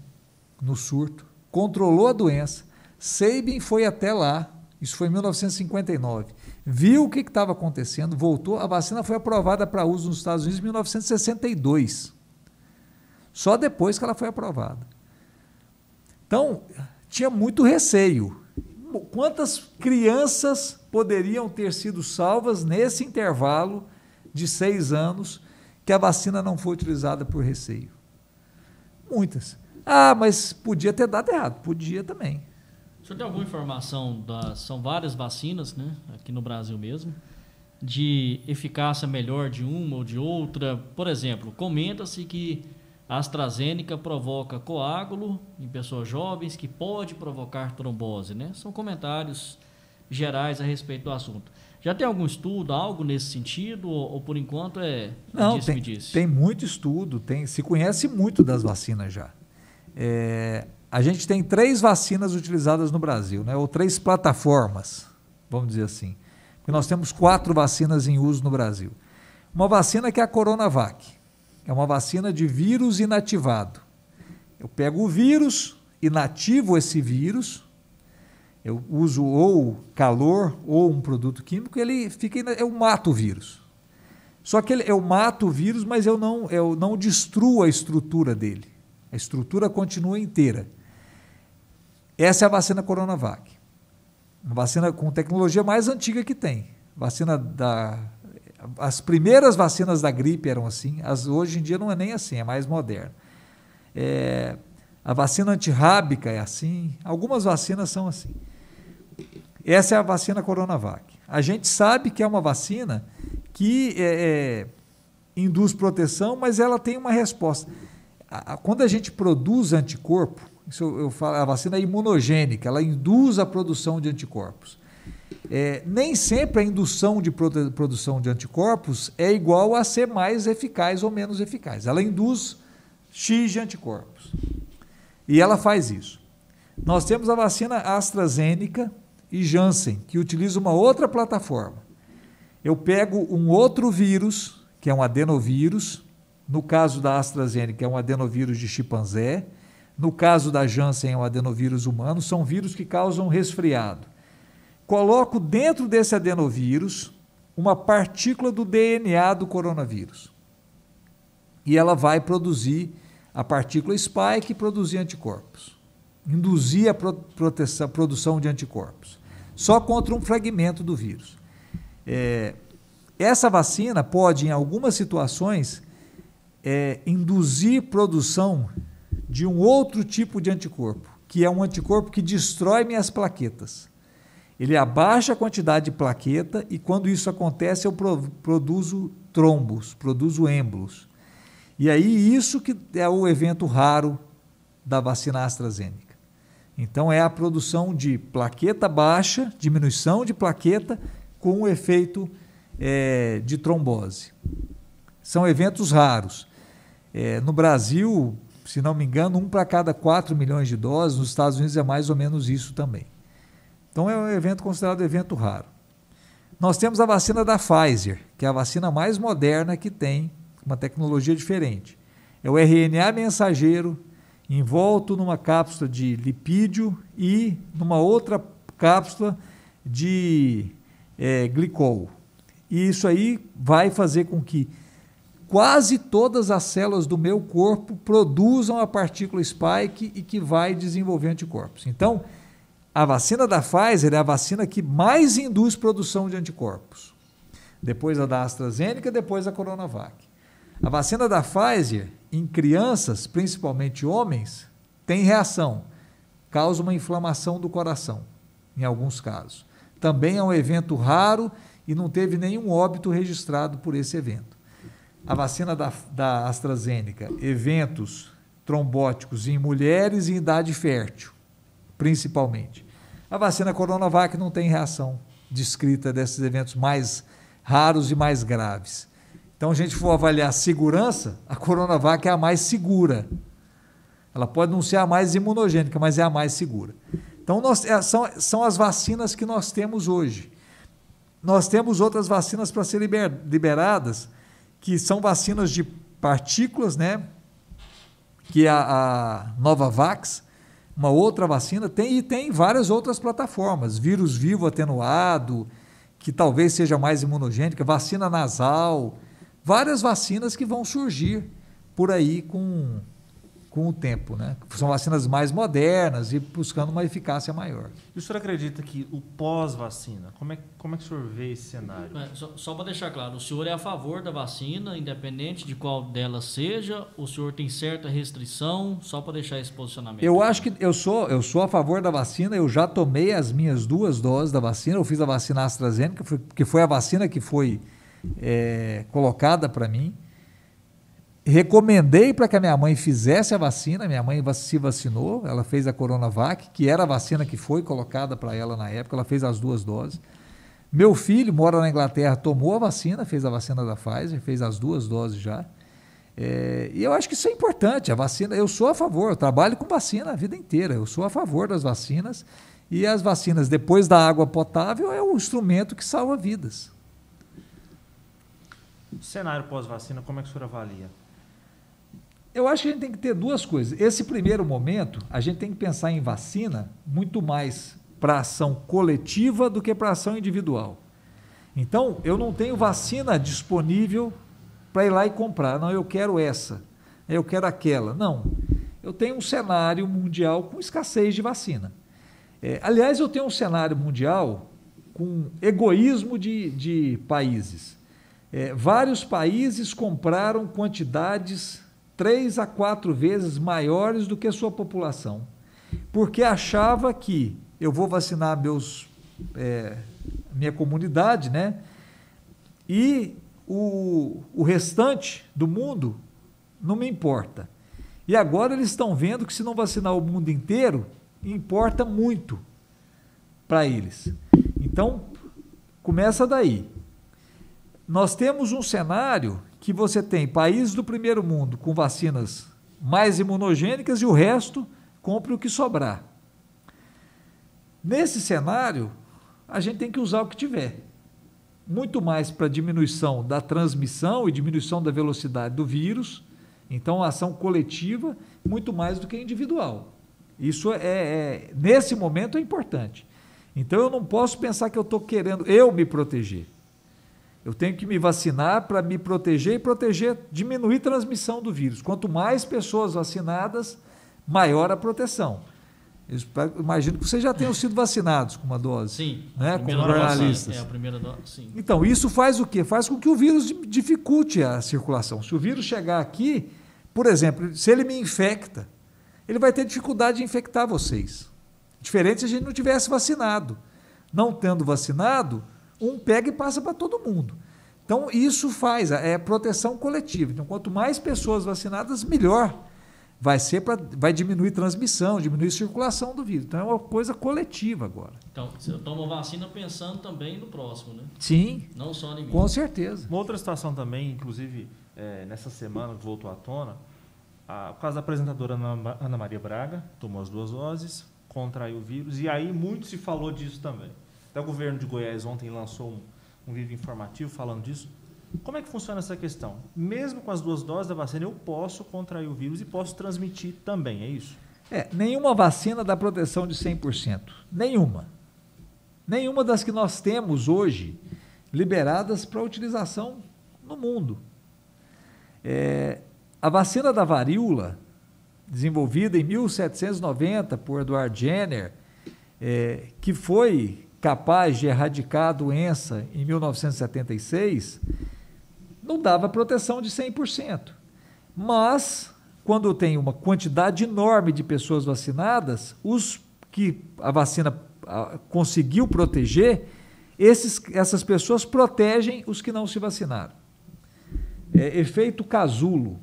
no surto, controlou a doença, Sabin foi até lá, isso foi em 1959, viu o que estava acontecendo, voltou, a vacina foi aprovada para uso nos Estados Unidos em 1962, só depois que ela foi aprovada. Então, tinha muito receio. Quantas crianças poderiam ter sido salvas nesse intervalo de 6 anos que a vacina não foi utilizada por receio? Muitas. Mas podia ter dado errado. Podia também. O senhor tem alguma informação, são várias vacinas, né, aqui no Brasil mesmo, de eficácia melhor de uma ou de outra? Por exemplo, comenta-se que a AstraZeneca provoca coágulo em pessoas jovens, que pode provocar trombose, né? São comentários gerais a respeito do assunto. Já tem algum estudo, algo nesse sentido, ou por enquanto Não, tem muito estudo, se conhece muito das vacinas já. A gente tem 3 vacinas utilizadas no Brasil, né? Ou 3 plataformas, vamos dizer assim. Porque nós temos 4 vacinas em uso no Brasil. Uma vacina que é a Coronavac. É uma vacina de vírus inativado. Eu pego o vírus, inativo esse vírus, eu uso ou calor ou um produto químico, eu mato o vírus. Só que eu mato o vírus, mas eu não destruo a estrutura dele. A estrutura continua inteira. Essa é a vacina Coronavac. Uma vacina com tecnologia mais antiga que tem. As primeiras vacinas da gripe eram assim, hoje em dia não é nem assim, é mais moderno. A vacina antirrábica é assim, algumas vacinas são assim. Essa é a vacina Coronavac. A gente sabe que é uma vacina que induz proteção, mas ela tem uma resposta. Quando a gente produz anticorpo, isso eu falo, a vacina é imunogênica, ela induz a produção de anticorpos. Nem sempre a indução de produção de anticorpos é igual a ser mais eficaz ou menos eficaz. Ela induz X de anticorpos. E ela faz isso. Nós temos a vacina AstraZeneca e Janssen, que utiliza uma outra plataforma. Eu pego um outro vírus, que é um adenovírus. No caso da AstraZeneca, é um adenovírus de chimpanzé. No caso da Janssen, é um adenovírus humano. São vírus que causam resfriado. coloco dentro desse adenovírus uma partícula do DNA do coronavírus. E ela vai produzir a partícula spike e produzir anticorpos. Induzir a produção de anticorpos. Só contra um fragmento do vírus. Essa vacina pode, em algumas situações, induzir produção de um outro tipo de anticorpo, que é um anticorpo que destrói minhas plaquetas. Ele abaixa a quantidade de plaqueta e, quando isso acontece, eu produzo trombos, produzo êmbolos. E aí isso que é o evento raro da vacina AstraZeneca. Então é a produção de plaqueta baixa, diminuição de plaqueta com o efeito de trombose. São eventos raros. No Brasil, se não me engano, 1 para cada 4 milhões de doses, nos Estados Unidos é mais ou menos isso também. Então é um evento considerado evento raro. Nós temos a vacina da Pfizer, que é a vacina mais moderna que tem, uma tecnologia diferente. É o RNA mensageiro, envolto numa cápsula de lipídio e numa outra cápsula de glicol. E isso aí vai fazer com que quase todas as células do meu corpo produzam a partícula spike e que vai desenvolver anticorpos. Então, a vacina da Pfizer é a vacina que mais induz produção de anticorpos. Depois a da AstraZeneca, depois a Coronavac. A vacina da Pfizer, em crianças, principalmente homens, tem reação, causa uma inflamação do coração, em alguns casos. Também é um evento raro e não teve nenhum óbito registrado por esse evento. A vacina da AstraZeneca, eventos trombóticos em mulheres em idade fértil, principalmente. A vacina Coronavac não tem reação descrita desses eventos mais raros e mais graves. Então, a gente for avaliar a segurança, a Coronavac é a mais segura. Ela pode não ser a mais imunogênica, mas é a mais segura. Então, são as vacinas que nós temos hoje. Nós temos outras vacinas para ser liberadas, que são vacinas de partículas, né? Que é a Novavax, uma outra vacina, e tem várias outras plataformas, vírus vivo atenuado, que talvez seja mais imunogênica, vacina nasal, várias vacinas que vão surgir por aí com o tempo, né? São vacinas mais modernas e buscando uma eficácia maior. E o senhor acredita que o pós-vacina, como é que o senhor vê esse cenário? Só para deixar claro, o senhor é a favor da vacina, independente de qual delas seja, o senhor tem certa restrição, só para deixar esse posicionamento? Eu acho que eu sou a favor da vacina, eu já tomei as minhas 2 doses da vacina, eu fiz a vacina AstraZeneca, que foi a vacina que foi colocada para mim. Recomendei para que a minha mãe fizesse a vacina, minha mãe se vacinou, ela fez a Coronavac, que era a vacina que foi colocada para ela na época, ela fez as 2 doses. Meu filho mora na Inglaterra, tomou a vacina, fez a vacina da Pfizer, fez as 2 doses já. E eu acho que isso é importante, a vacina, eu sou a favor, eu trabalho com vacina a vida inteira, eu sou a favor das vacinas, e as vacinas, depois da água potável, é o instrumento que salva vidas. Cenário pós-vacina, como é que o senhor avalia? Eu acho que a gente tem que ter 2 coisas. Esse primeiro momento, a gente tem que pensar em vacina muito mais para ação coletiva do que para ação individual. Então, eu não tenho vacina disponível para ir lá e comprar. Não, eu quero essa, eu quero aquela. Não, eu tenho um cenário mundial com escassez de vacina. Aliás, eu tenho um cenário mundial com egoísmo de países. Vários países compraram quantidades 3 a 4 vezes maiores do que a sua população, porque achava que eu vou vacinar minha comunidade, né? E o restante do mundo não me importa. E agora eles estão vendo que se não vacinar o mundo inteiro, importa muito para eles. Então, começa daí. Nós temos um cenário que você tem países do primeiro mundo com vacinas mais imunogênicas e o resto compre o que sobrar. Nesse cenário, a gente tem que usar o que tiver. Muito mais para diminuição da transmissão e diminuição da velocidade do vírus. Então, ação coletiva, muito mais do que individual. Isso nesse momento é importante. Então eu não posso pensar que eu estou querendo eu me proteger. Eu tenho que me vacinar para me proteger e proteger, diminuir a transmissão do vírus. Quanto mais pessoas vacinadas, maior a proteção. Eu imagino que vocês já tenham sido vacinados com uma dose. Sim, né? Como jornalistas. A primeira dose, sim. Então, isso faz o quê? Faz com que o vírus dificulte a circulação. Se o vírus chegar aqui, por exemplo, se ele me infecta, ele vai ter dificuldade de infectar vocês. Diferente se a gente não tivesse vacinado. Não tendo vacinado, um pega e passa para todo mundo. Então, isso é proteção coletiva. Então, quanto mais pessoas vacinadas, melhor. Vai diminuir transmissão, diminuir circulação do vírus. Então, é uma coisa coletiva agora. Então, você toma vacina pensando também no próximo, né? Sim. Não só em mim. Com certeza. Uma outra situação também, inclusive, nessa semana que voltou à tona, o caso da apresentadora Ana Maria Braga, tomou as 2 doses, contraiu o vírus, e aí muito se falou disso também. Até o governo de Goiás ontem lançou um vídeo informativo falando disso. Como é que funciona essa questão? Mesmo com as 2 doses da vacina, eu posso contrair o vírus e posso transmitir também, é isso? Nenhuma vacina dá proteção de 100%. Nenhuma. Nenhuma das que nós temos hoje liberadas para utilização no mundo. A vacina da varíola, desenvolvida em 1790 por Edward Jenner, que foi capaz de erradicar a doença em 1976, não dava proteção de 100%. Mas, quando tem uma quantidade enorme de pessoas vacinadas, os que a vacina conseguiu proteger, essas pessoas protegem os que não se vacinaram. Efeito casulo.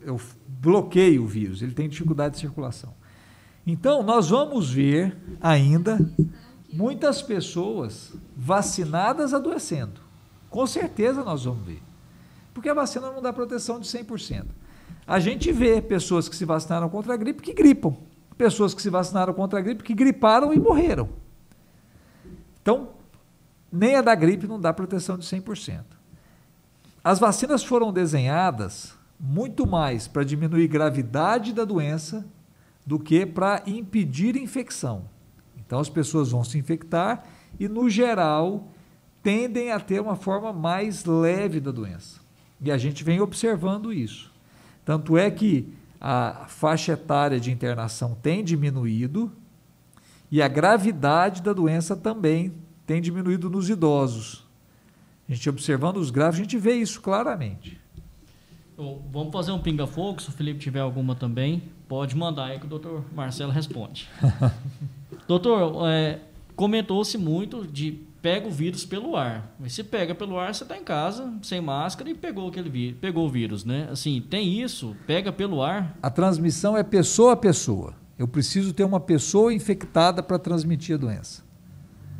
Eu bloqueio o vírus, ele tem dificuldade de circulação. Então, nós vamos ver ainda muitas pessoas vacinadas adoecendo. Com certeza nós vamos ver. Porque a vacina não dá proteção de 100%. A gente vê pessoas que se vacinaram contra a gripe que gripam. Pessoas que se vacinaram contra a gripe que griparam e morreram. Então, nem a da gripe não dá proteção de 100%. As vacinas foram desenhadas muito mais para diminuir a gravidade da doença do que para impedir infecção. Então, as pessoas vão se infectar e, no geral, tendem a ter uma forma mais leve da doença. E a gente vem observando isso. Tanto é que a faixa etária de internação tem diminuído e a gravidade da doença também tem diminuído nos idosos. A gente observando os gráficos, a gente vê isso claramente. Vamos fazer um pinga-fogo, se o Felipe tiver alguma também, pode mandar aí que o doutor Marcelo responde. Doutor, comentou-se muito de pega o vírus pelo ar. Mas se pega pelo ar, você está em casa, sem máscara e pegou o vírus, né? Assim, tem isso, pega pelo ar. A transmissão é pessoa a pessoa. Eu preciso ter uma pessoa infectada para transmitir a doença.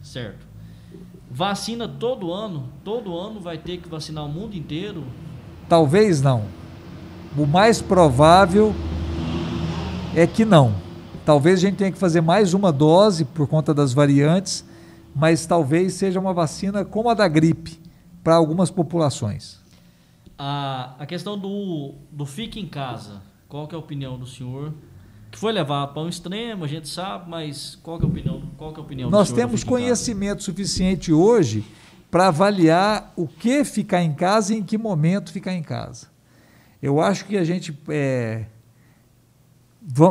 Certo. Vacina todo ano vai ter que vacinar o mundo inteiro? Talvez não. O mais provável é que não. Talvez a gente tenha que fazer mais uma dose por conta das variantes, mas talvez seja uma vacina como a da gripe para algumas populações. A questão do fique em casa, qual que é a opinião do senhor? Que foi levar para um extremo, a gente sabe, mas qual que é a opinião do senhor? Nós temos conhecimento suficiente hoje para avaliar o que ficar em casa e em que momento ficar em casa. Eu acho que a gente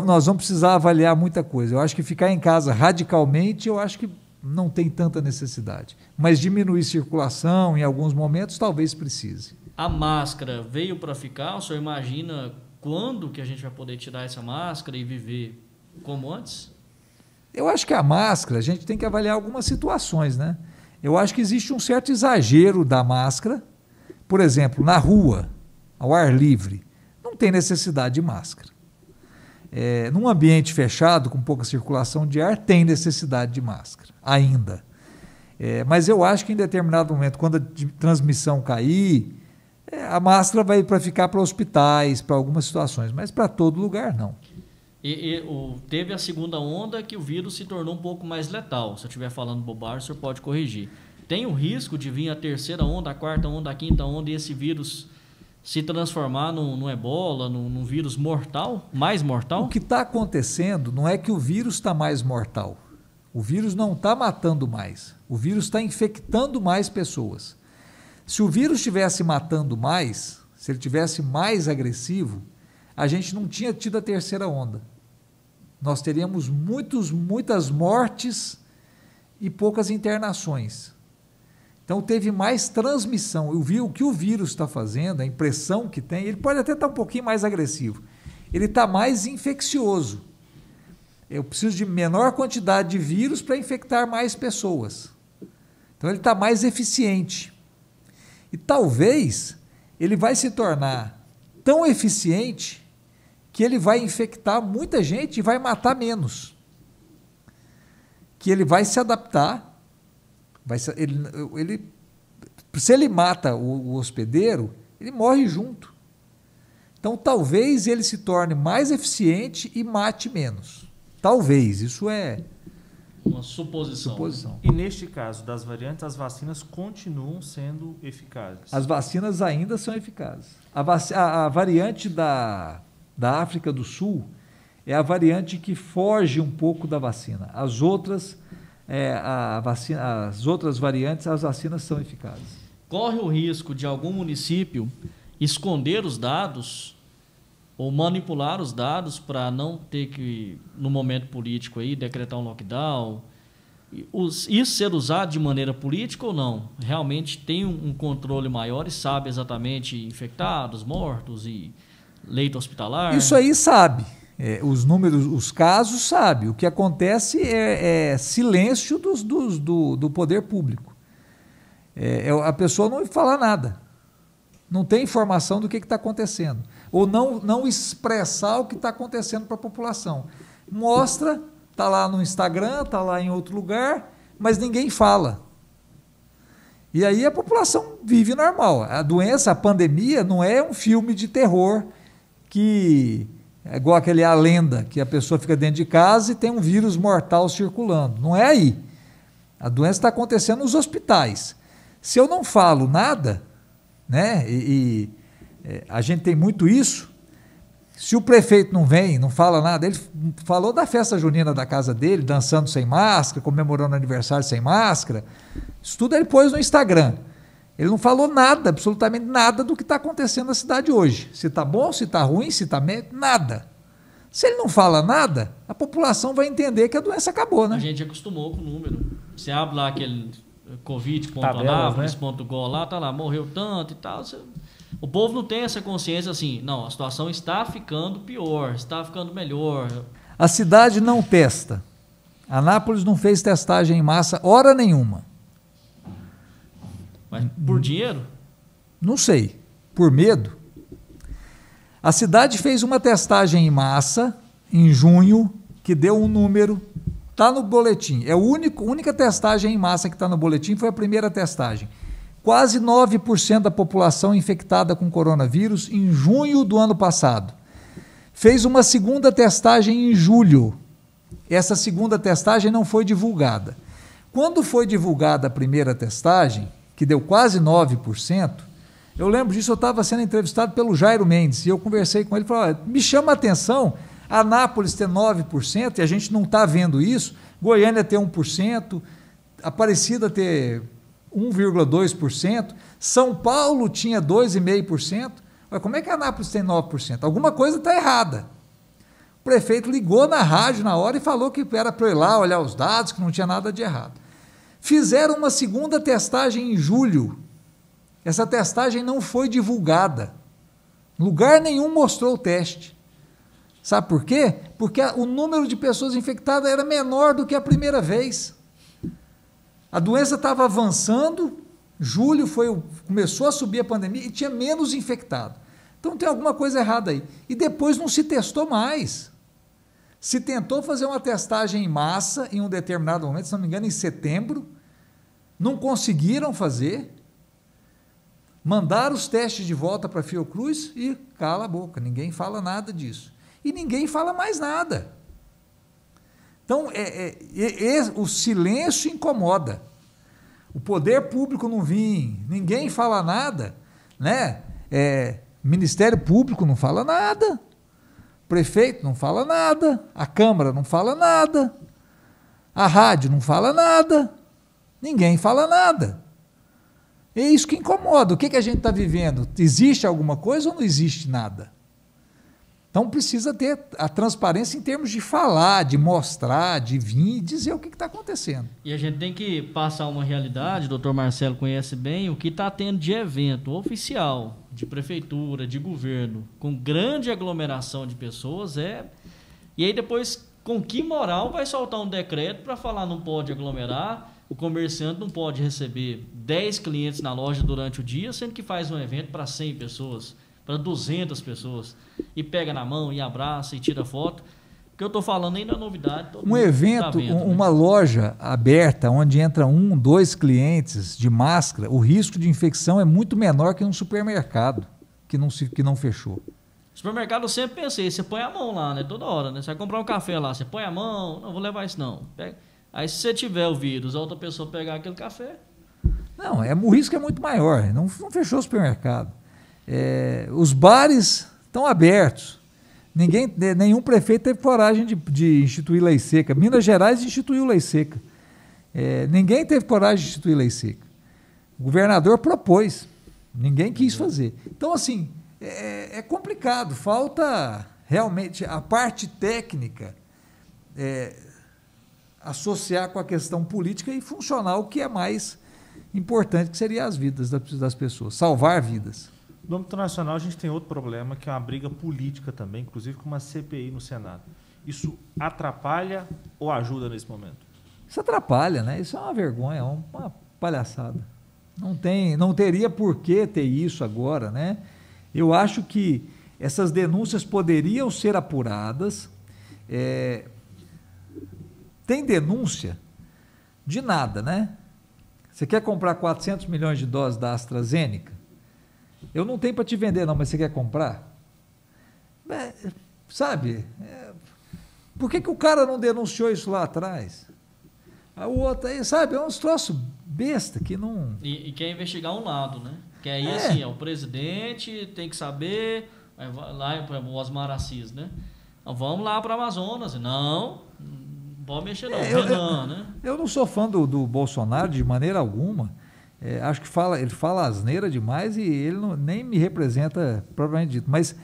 nós vamos precisar avaliar muita coisa. Eu acho que ficar em casa radicalmente, eu acho que não tem tanta necessidade. Mas diminuir circulação em alguns momentos talvez precise. A máscara veio para ficar? O senhor imagina quando que a gente vai poder tirar essa máscara e viver como antes? Eu acho que a máscara, a gente tem que avaliar algumas situações, né? Eu acho que existe um certo exagero da máscara. Por exemplo, na rua, ao ar livre, não tem necessidade de máscara. Num ambiente fechado, com pouca circulação de ar, tem necessidade de máscara, ainda. Mas eu acho que em determinado momento, quando a transmissão cair, a máscara vai para ficar para hospitais, para algumas situações, mas para todo lugar não. Teve a segunda onda que o vírus se tornou um pouco mais letal. Se eu estiver falando bobagem, o senhor pode corrigir. Tem o risco de vir a terceira onda, a quarta onda, a quinta onda e esse vírus se transformar num ebola, num vírus mortal, mais mortal? O que está acontecendo não é que o vírus está mais mortal. O vírus não está matando mais. O vírus está infectando mais pessoas. Se o vírus estivesse matando mais, se ele tivesse mais agressivo, a gente não tinha tido a terceira onda. Nós teríamos muitas mortes e poucas internações. Então teve mais transmissão. Eu vi o que o vírus está fazendo, a impressão que tem, ele pode até estar um pouquinho mais agressivo. Ele está mais infeccioso. Eu preciso de menor quantidade de vírus para infectar mais pessoas. Então ele está mais eficiente. E talvez ele vai se tornar tão eficiente que ele vai infectar muita gente e vai matar menos. Que ele vai se adaptar. Se ele mata o hospedeiro, ele morre junto. Então talvez ele se torne mais eficiente e mate menos. Talvez, isso é uma suposição. E neste caso das variantes, as vacinas continuam sendo eficazes? As vacinas ainda são eficazes. A variante da África do Sul é a variante que foge um pouco da vacina. As outras variantes, as vacinas são eficazes. Corre o risco de algum município esconder os dados ou manipular os dados para não ter que, no momento político, aí, decretar um lockdown? Isso ser usado de maneira política ou não? Realmente tem um controle maior e sabe exatamente infectados, mortos e leito hospitalar? Isso aí sabe. Os números, os casos, sabe. O que acontece é silêncio do poder público. A pessoa não fala nada. Não tem informação do que está acontecendo. Ou não expressar o que está acontecendo para a população. Mostra, está lá no Instagram, está lá em outro lugar, mas ninguém fala. E aí a população vive normal. A doença, a pandemia, não é um filme de terror que é igual aquele A Lenda, que a pessoa fica dentro de casa e tem um vírus mortal circulando. Não é aí. A doença está acontecendo nos hospitais. Se eu não falo nada, né, a gente tem muito isso, se o prefeito não vem, não fala nada, ele falou da festa junina da casa dele, dançando sem máscara, comemorando aniversário sem máscara, isso tudo ele pôs no Instagram. Ele não falou nada, absolutamente nada do que está acontecendo na cidade hoje. Se está bom, se está ruim, se está nada. Se ele não fala nada, a população vai entender que a doença acabou, né? A gente acostumou com o número. Você abre lá aquele covid.anápolis.gov lá, tá lá, morreu tanto e tal. O povo não tem essa consciência assim, não, a situação está ficando pior, está ficando melhor. A cidade não testa. Anápolis não fez testagem em massa hora nenhuma. Mas por dinheiro? Não sei. Por medo? A cidade fez uma testagem em massa em junho, que deu um número, está no boletim. A única testagem em massa que está no boletim foi a primeira testagem. Quase 9% da população infectada com coronavírus em junho do ano passado. Fez uma segunda testagem em julho. Essa segunda testagem não foi divulgada. Quando foi divulgada a primeira testagem, que deu quase 9%, eu lembro disso, eu estava sendo entrevistado pelo Jairo Mendes, e eu conversei com ele e falei, me chama a atenção, Anápolis ter 9%, e a gente não está vendo isso, Goiânia ter 1%, Aparecida ter 1,2%, São Paulo tinha 2,5%, mas como é que Anápolis tem 9%? Alguma coisa está errada. O prefeito ligou na rádio na hora e falou que era para eu ir lá olhar os dados, que não tinha nada de errado. Fizeram uma segunda testagem em julho. Essa testagem não foi divulgada. Lugar nenhum mostrou o teste. Sabe por quê? Porque o número de pessoas infectadas era menor do que a primeira vez. A doença estava avançando, julho começou a subir a pandemia e tinha menos infectado. Então tem alguma coisa errada aí. E depois não se testou mais. Se tentou fazer uma testagem em massa em um determinado momento, se não me engano, em setembro, não conseguiram fazer, mandaram os testes de volta para a Fiocruz e cala a boca, ninguém fala nada disso. E ninguém fala mais nada. Então, o silêncio incomoda. O poder público não vem, ninguém fala nada, né? Ministério Público não fala nada, prefeito não fala nada, a Câmara não fala nada, A rádio não fala nada, ninguém fala nada. É isso que incomoda. O que a gente está vivendo? Existe alguma coisa ou não existe nada? Então precisa ter a transparência em termos de falar, de mostrar, de vir e dizer o que está acontecendo. E a gente tem que passar uma realidade, o doutor Marcelo conhece bem, o que está tendo de evento oficial, de prefeitura, de governo, com grande aglomeração de pessoas, e aí depois, com que moral vai soltar um decreto para falar não pode aglomerar, o comerciante não pode receber 10 clientes na loja durante o dia, sendo que faz um evento para 100 pessoas, para 200 pessoas, e pega na mão, e abraça, e tira foto. O que eu estou falando aí não é novidade. Um evento, uma loja aberta, onde entra 1, 2 clientes de máscara, o risco de infecção é muito menor que um supermercado que não fechou. Supermercado eu sempre pensei, você põe a mão lá, né? Toda hora, né? Você vai comprar um café lá, você põe a mão, não vou levar isso não. Pega. Aí se você tiver o vírus, a outra pessoa pegar aquele café... Não, o risco é muito maior, não fechou o supermercado. Os bares estão abertos. Nenhum prefeito teve coragem de instituir lei seca. Minas Gerais instituiu lei seca. Ninguém teve coragem de instituir lei seca. O governador propôs, ninguém quis fazer. Então, assim, é complicado. Falta realmente a parte técnica associar com a questão política e funcional, que é mais importante, que seria as vidas das pessoas, salvar vidas. No âmbito nacional, a gente tem outro problema, que é uma briga política também, inclusive com uma CPI no Senado. Isso atrapalha ou ajuda nesse momento? Isso atrapalha, né? Isso é uma vergonha, é uma palhaçada. Não teria por que ter isso agora, né? Eu acho que essas denúncias poderiam ser apuradas. Tem denúncia de nada, né? Você quer comprar 400 milhões de doses da AstraZeneca? Eu não tenho para te vender, não, mas você quer comprar? Sabe? Por que o cara não denunciou isso lá atrás? O outro aí, sabe? É uns troços besta que não... E quer investigar um lado, né? Que aí, assim, o presidente tem que saber, lá para o Osmar Assis, né? Então, vamos lá para o Amazonas. Não pode mexer não, né? Eu não sou fã do Bolsonaro de maneira alguma. Acho que ele fala asneira demais e ele nem me representa propriamente dito. Mas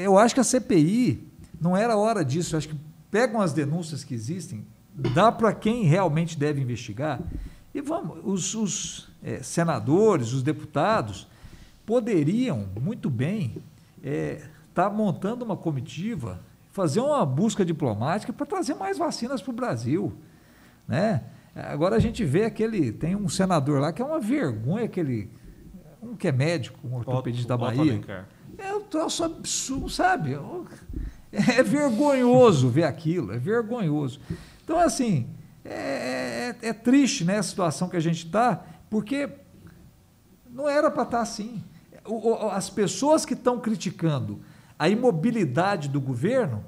eu acho que a CPI não era hora disso. Eu acho que pegam as denúncias que existem, dá para quem realmente deve investigar e vamos. Os senadores, os deputados poderiam muito bem estar montando uma comitiva, fazer uma busca diplomática para trazer mais vacinas para o Brasil, né? Agora a gente vê tem um senador lá que é uma vergonha, um que é médico, um ortopedista da Bahia. É um troço absurdo, sabe? É vergonhoso ver aquilo, é vergonhoso. Então, assim, é triste, né, a situação que a gente está, porque não era para estar assim. As pessoas que estão criticando a imobilidade do governo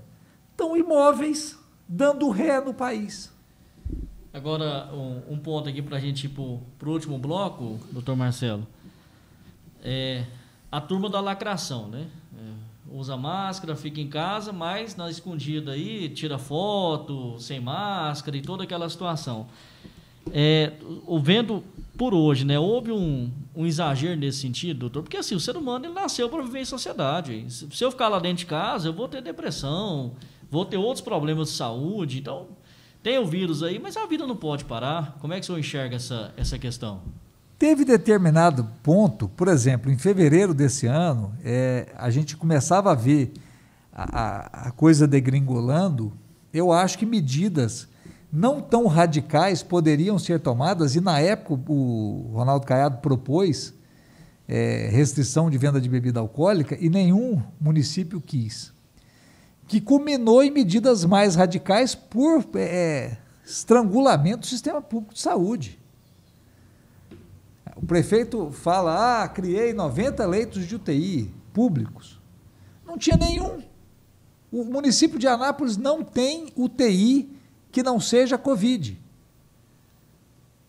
estão imóveis, dando ré no país. Agora, um ponto aqui para a gente ir para o último bloco, doutor Marcelo. A turma da lacração, né? Usa máscara, fica em casa, mas na escondida aí, tira foto, sem máscara e toda aquela situação. Vendo por hoje, né? Houve um exagero nesse sentido, doutor? Porque assim, o ser humano ele nasceu para viver em sociedade. Se eu ficar lá dentro de casa, eu vou ter depressão, vou ter outros problemas de saúde. Então, tem o vírus aí, mas a vida não pode parar. Como é que o senhor enxerga essa questão? Teve determinado ponto, por exemplo, em fevereiro desse ano, a gente começava a ver a coisa degringolando. Eu acho que medidas não tão radicais poderiam ser tomadas, e na época o Ronaldo Caiado propôs restrição de venda de bebida alcoólica e nenhum município quis, que culminou em medidas mais radicais por estrangulamento do sistema público de saúde. O prefeito fala, criei 90 leitos de UTI públicos. Não tinha nenhum. O município de Anápolis não tem UTI que não seja Covid.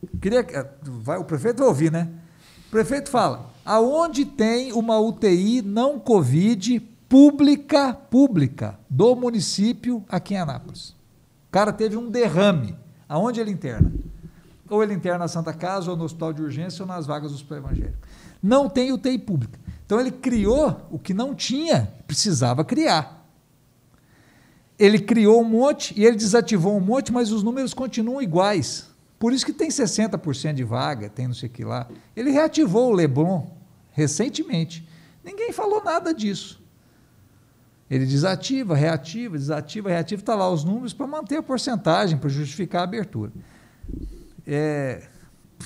O prefeito vai ouvir, né? O prefeito fala, aonde tem uma UTI não Covid pública do município aqui em Anápolis? O cara teve um derrame. Aonde ele interna? Ou ele interna na Santa Casa, ou no hospital de urgência, ou nas vagas do hospital evangélico. Não tem UTI pública. Então ele criou o que não tinha, precisava criar. Ele criou um monte e ele desativou um monte, mas os números continuam iguais. Por isso que tem 60% de vaga, tem não sei o que lá. Ele reativou o Leblon recentemente. Ninguém falou nada disso. Ele desativa, reativa, está lá os números para manter a porcentagem, para justificar a abertura.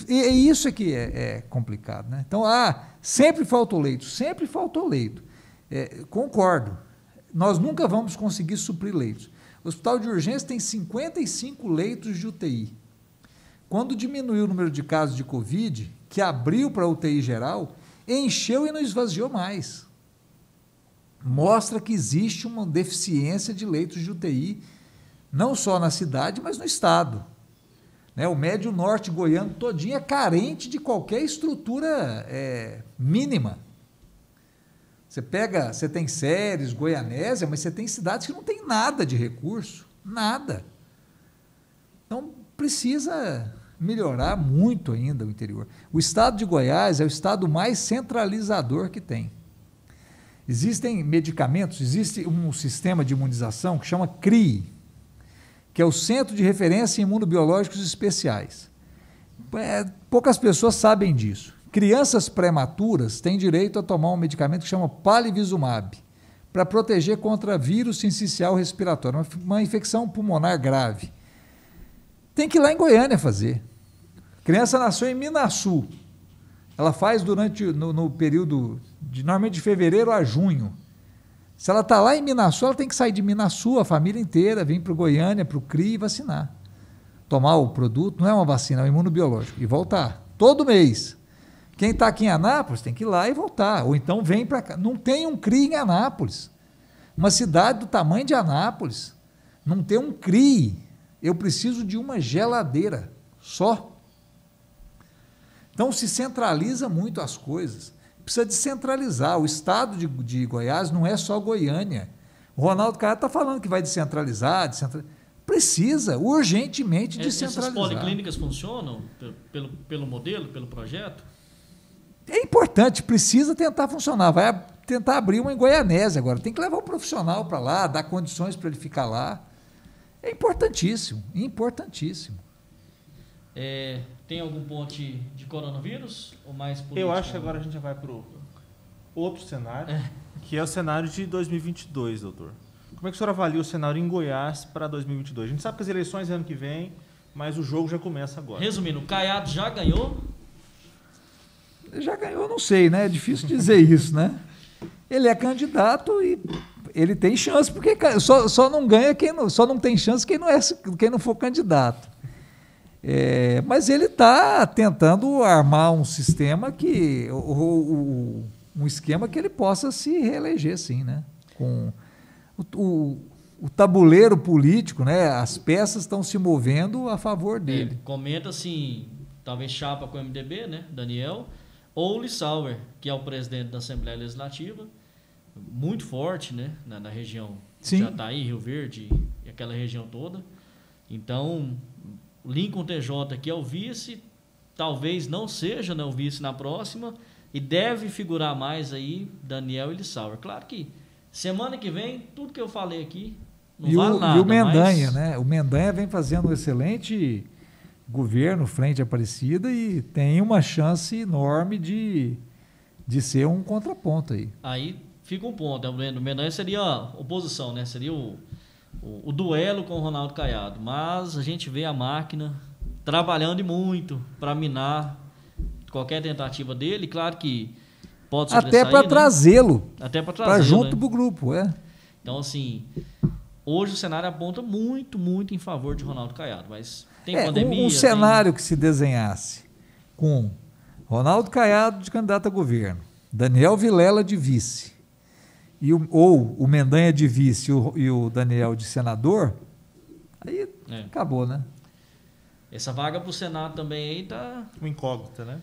E isso é que é complicado, né? Então, sempre faltou leito. Concordo. Nós nunca vamos conseguir suprir leitos. O hospital de urgência tem 55 leitos de UTI. Quando diminuiu o número de casos de Covid, que abriu para a UTI geral, encheu e não esvaziou mais. Mostra que existe uma deficiência de leitos de UTI, não só na cidade, mas no estado. O Médio Norte goiano todinho é carente de qualquer estrutura mínima. Você tem Séries, Goianésia, mas você tem cidades que não tem nada de recurso, nada. Então, precisa melhorar muito ainda o interior. O estado de Goiás é o estado mais centralizador que tem. Existem medicamentos, existe um sistema de imunização que chama CRI, que é o Centro de Referência em Imunobiológicos Especiais. Poucas pessoas sabem disso. Crianças prematuras têm direito a tomar um medicamento que chama Palivizumab, para proteger contra vírus sincicial respiratório, uma infecção pulmonar grave. Tem que ir lá em Goiânia fazer. A criança nasceu em Minaçu. Ela faz no período, normalmente de fevereiro a junho. Se ela está lá em Minaçu, ela tem que sair de Minaçu, a família inteira, vir para o Goiânia, para o CRI e vacinar. Tomar o produto, não é uma vacina, é um imunobiológico. E voltar. Todo mês. Quem está aqui em Anápolis tem que ir lá e voltar. Ou então vem para cá. Não tem um CRI em Anápolis. Uma cidade do tamanho de Anápolis. Não tem um CRI. Eu preciso de uma geladeira só. Então se centraliza muito as coisas. Precisa descentralizar. O estado de Goiás não é só Goiânia. O Ronaldo Caiado está falando que vai descentralizar. Precisa urgentemente descentralizar. Essas policlínicas funcionam pelo modelo, pelo projeto? É importante, precisa tentar funcionar. Vai tentar abrir uma em Goianésia agora. Tem que levar um profissional para lá, dar condições para ele ficar lá. É importantíssimo, importantíssimo. Tem algum ponto de coronavírus ou mais político? Eu acho que agora a gente vai para o outro cenário, que é o cenário de 2022, doutor. Como é que o senhor avalia o cenário em Goiás para 2022? A gente sabe que as eleições é ano que vem, mas o jogo já começa agora. Resumindo, o Caiado já ganhou? Já ganhou, não sei, né? É difícil dizer isso, né? Ele é candidato e ele tem chance, porque só não ganha só não tem chance quem não for candidato. Mas ele está tentando armar um sistema um esquema que ele possa se reeleger, sim, né? Com o tabuleiro político, né? As peças estão se movendo a favor dele. Comenta assim, talvez chapa com o MDB, né? Daniel, ou Lissauer, que é o presidente da Assembleia Legislativa, muito forte, né? Na região de Jataí, Rio Verde e aquela região toda. Então, Lincoln TJ, que é o vice, talvez não seja, né, o vice na próxima, e deve figurar mais aí Daniel e Lissauer. Claro que semana que vem, tudo que eu falei aqui não vale nada. E o Mendanha, né? O Mendanha vem fazendo um excelente governo frente à Aparecida e tem uma chance enorme de ser um contraponto aí. Aí fica um ponto. O Mendanha seria a oposição, né? Seria o duelo com o Ronaldo Caiado. Mas a gente vê a máquina trabalhando muito para minar qualquer tentativa dele. Claro que pode sobressair, até para trazê-lo. Até para trazê-lo. Junto do grupo, Então, assim, hoje o cenário aponta muito, muito em favor de Ronaldo Caiado. Mas tem pandemia. Um cenário que se desenhasse com Ronaldo Caiado de candidato a governo, Daniel Vilela de vice, ou o Mendanha de vice e o Daniel de senador, aí acabou, né? Essa vaga para o Senado também aí está... Uma incógnita, né?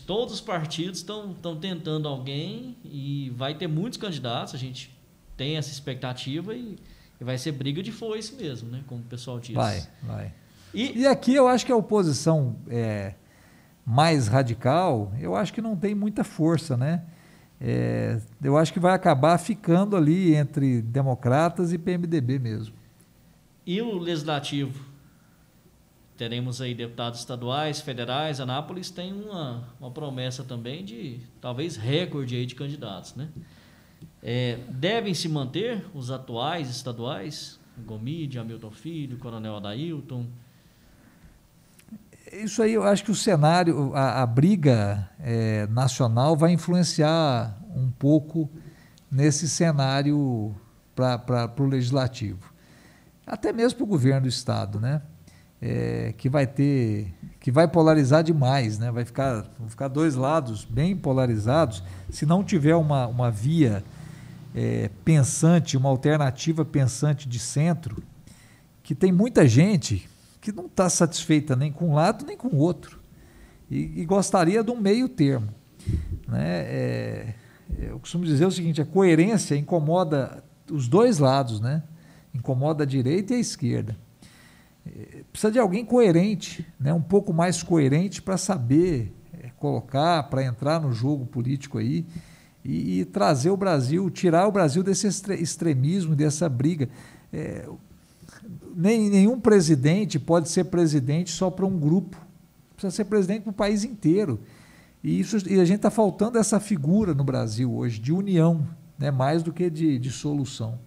Todos os partidos estão tentando alguém e vai ter muitos candidatos, a gente tem essa expectativa e vai ser briga de foice mesmo, né? Como o pessoal diz. Vai. E aqui eu acho que a oposição mais radical, eu acho que não tem muita força, né? Eu acho que vai acabar ficando ali entre democratas e PMDB mesmo. E o legislativo? Teremos aí deputados estaduais, federais. Anápolis tem uma promessa também de talvez recorde aí de candidatos, né? Devem se manter os atuais estaduais? Gomide, Hamilton Filho, Coronel Adailton. Isso aí, eu acho que o cenário, a briga nacional vai influenciar um pouco nesse cenário para o legislativo. Até mesmo para o governo do estado, né? Que vai polarizar demais, né? Vão ficar dois lados bem polarizados. Se não tiver uma via pensante, uma alternativa pensante de centro, que tem muita gente que não está satisfeita nem com um lado nem com o outro e gostaria de um meio termo, né? Eu costumo dizer o seguinte: a coerência incomoda os dois lados, né? Incomoda a direita e a esquerda. Precisa de alguém coerente, né? Um pouco mais coerente para saber colocar, para entrar no jogo político aí e trazer o Brasil, tirar o Brasil desse extremismo, dessa briga. Nenhum presidente pode ser presidente só para um grupo, precisa ser presidente para o país inteiro. E a gente está faltando essa figura no Brasil hoje, de união, né? Mais do que de solução.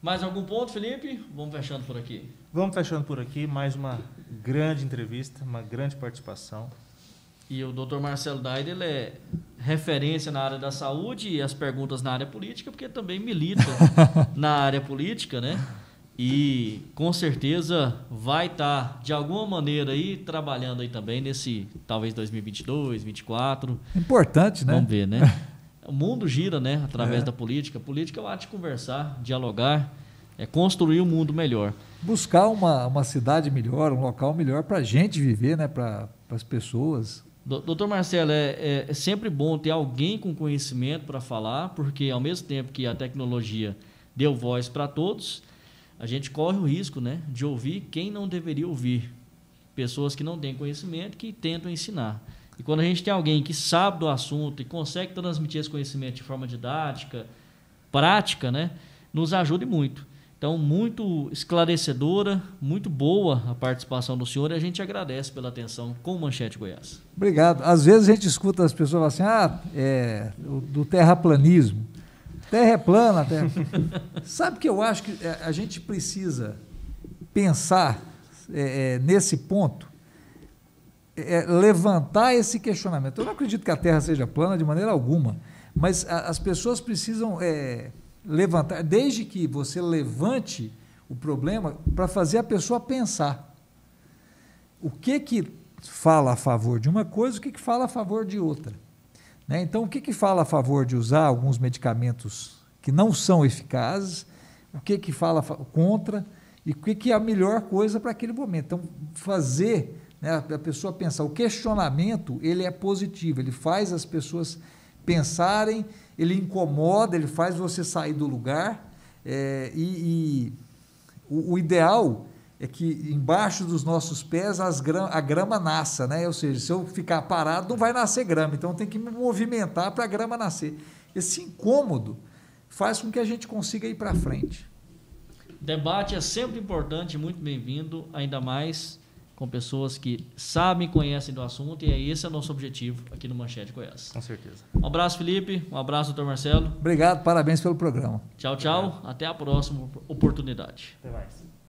Mais algum ponto, Felipe? Vamos fechando por aqui. Vamos fechando por aqui, mais uma grande entrevista, uma grande participação. E o Dr. Marcelo Daider, ele é referência na área da saúde e as perguntas na área política, porque também milita na área política, né? E com certeza vai estar, de alguma maneira, aí trabalhando aí também nesse, talvez 2022, 2024. Importante, né? Vamos ver, né? O mundo gira, né? Através da política. A política é o ato de conversar, dialogar, construir um mundo melhor. Buscar uma cidade melhor, um local melhor para a gente viver, né? Para as pessoas. Doutor Marcelo, é sempre bom ter alguém com conhecimento para falar, porque ao mesmo tempo que a tecnologia deu voz para todos, a gente corre o risco, né, de ouvir quem não deveria ouvir. Pessoas que não têm conhecimento, que tentam ensinar. E quando a gente tem alguém que sabe do assunto e consegue transmitir esse conhecimento de forma didática, prática, né, nos ajuda muito. Então, muito esclarecedora, muito boa a participação do senhor e a gente agradece pela atenção com o Manchete Goiás. Obrigado. Às vezes a gente escuta as pessoas falar assim, do terraplanismo. Terra é plana. Sabe que eu acho que a gente precisa pensar nesse ponto, levantar esse questionamento. Eu não acredito que a Terra seja plana de maneira alguma, mas as pessoas precisam levantar, desde que você levante o problema, para fazer a pessoa pensar. O que fala a favor de uma coisa, o que fala a favor de outra. Né? Então, o que fala a favor de usar alguns medicamentos que não são eficazes, o que fala contra e o que é a melhor coisa para aquele momento. Então, fazer, né, a pessoa pensar. O questionamento, ele é positivo, ele faz as pessoas pensarem, ele incomoda, ele faz você sair do lugar, o ideal é que embaixo dos nossos pés a grama nasça, né? Ou seja, se eu ficar parado não vai nascer grama, então tem que me movimentar para a grama nascer. Esse incômodo faz com que a gente consiga ir para frente. Debate é sempre importante, muito bem-vindo, ainda mais com pessoas que sabem e conhecem do assunto, e esse é o nosso objetivo aqui no Manchete Goiás. Com certeza. Um abraço, Felipe. Um abraço, doutor Marcelo. Obrigado, parabéns pelo programa. Tchau, tchau. Obrigado. Até a próxima oportunidade. Até mais.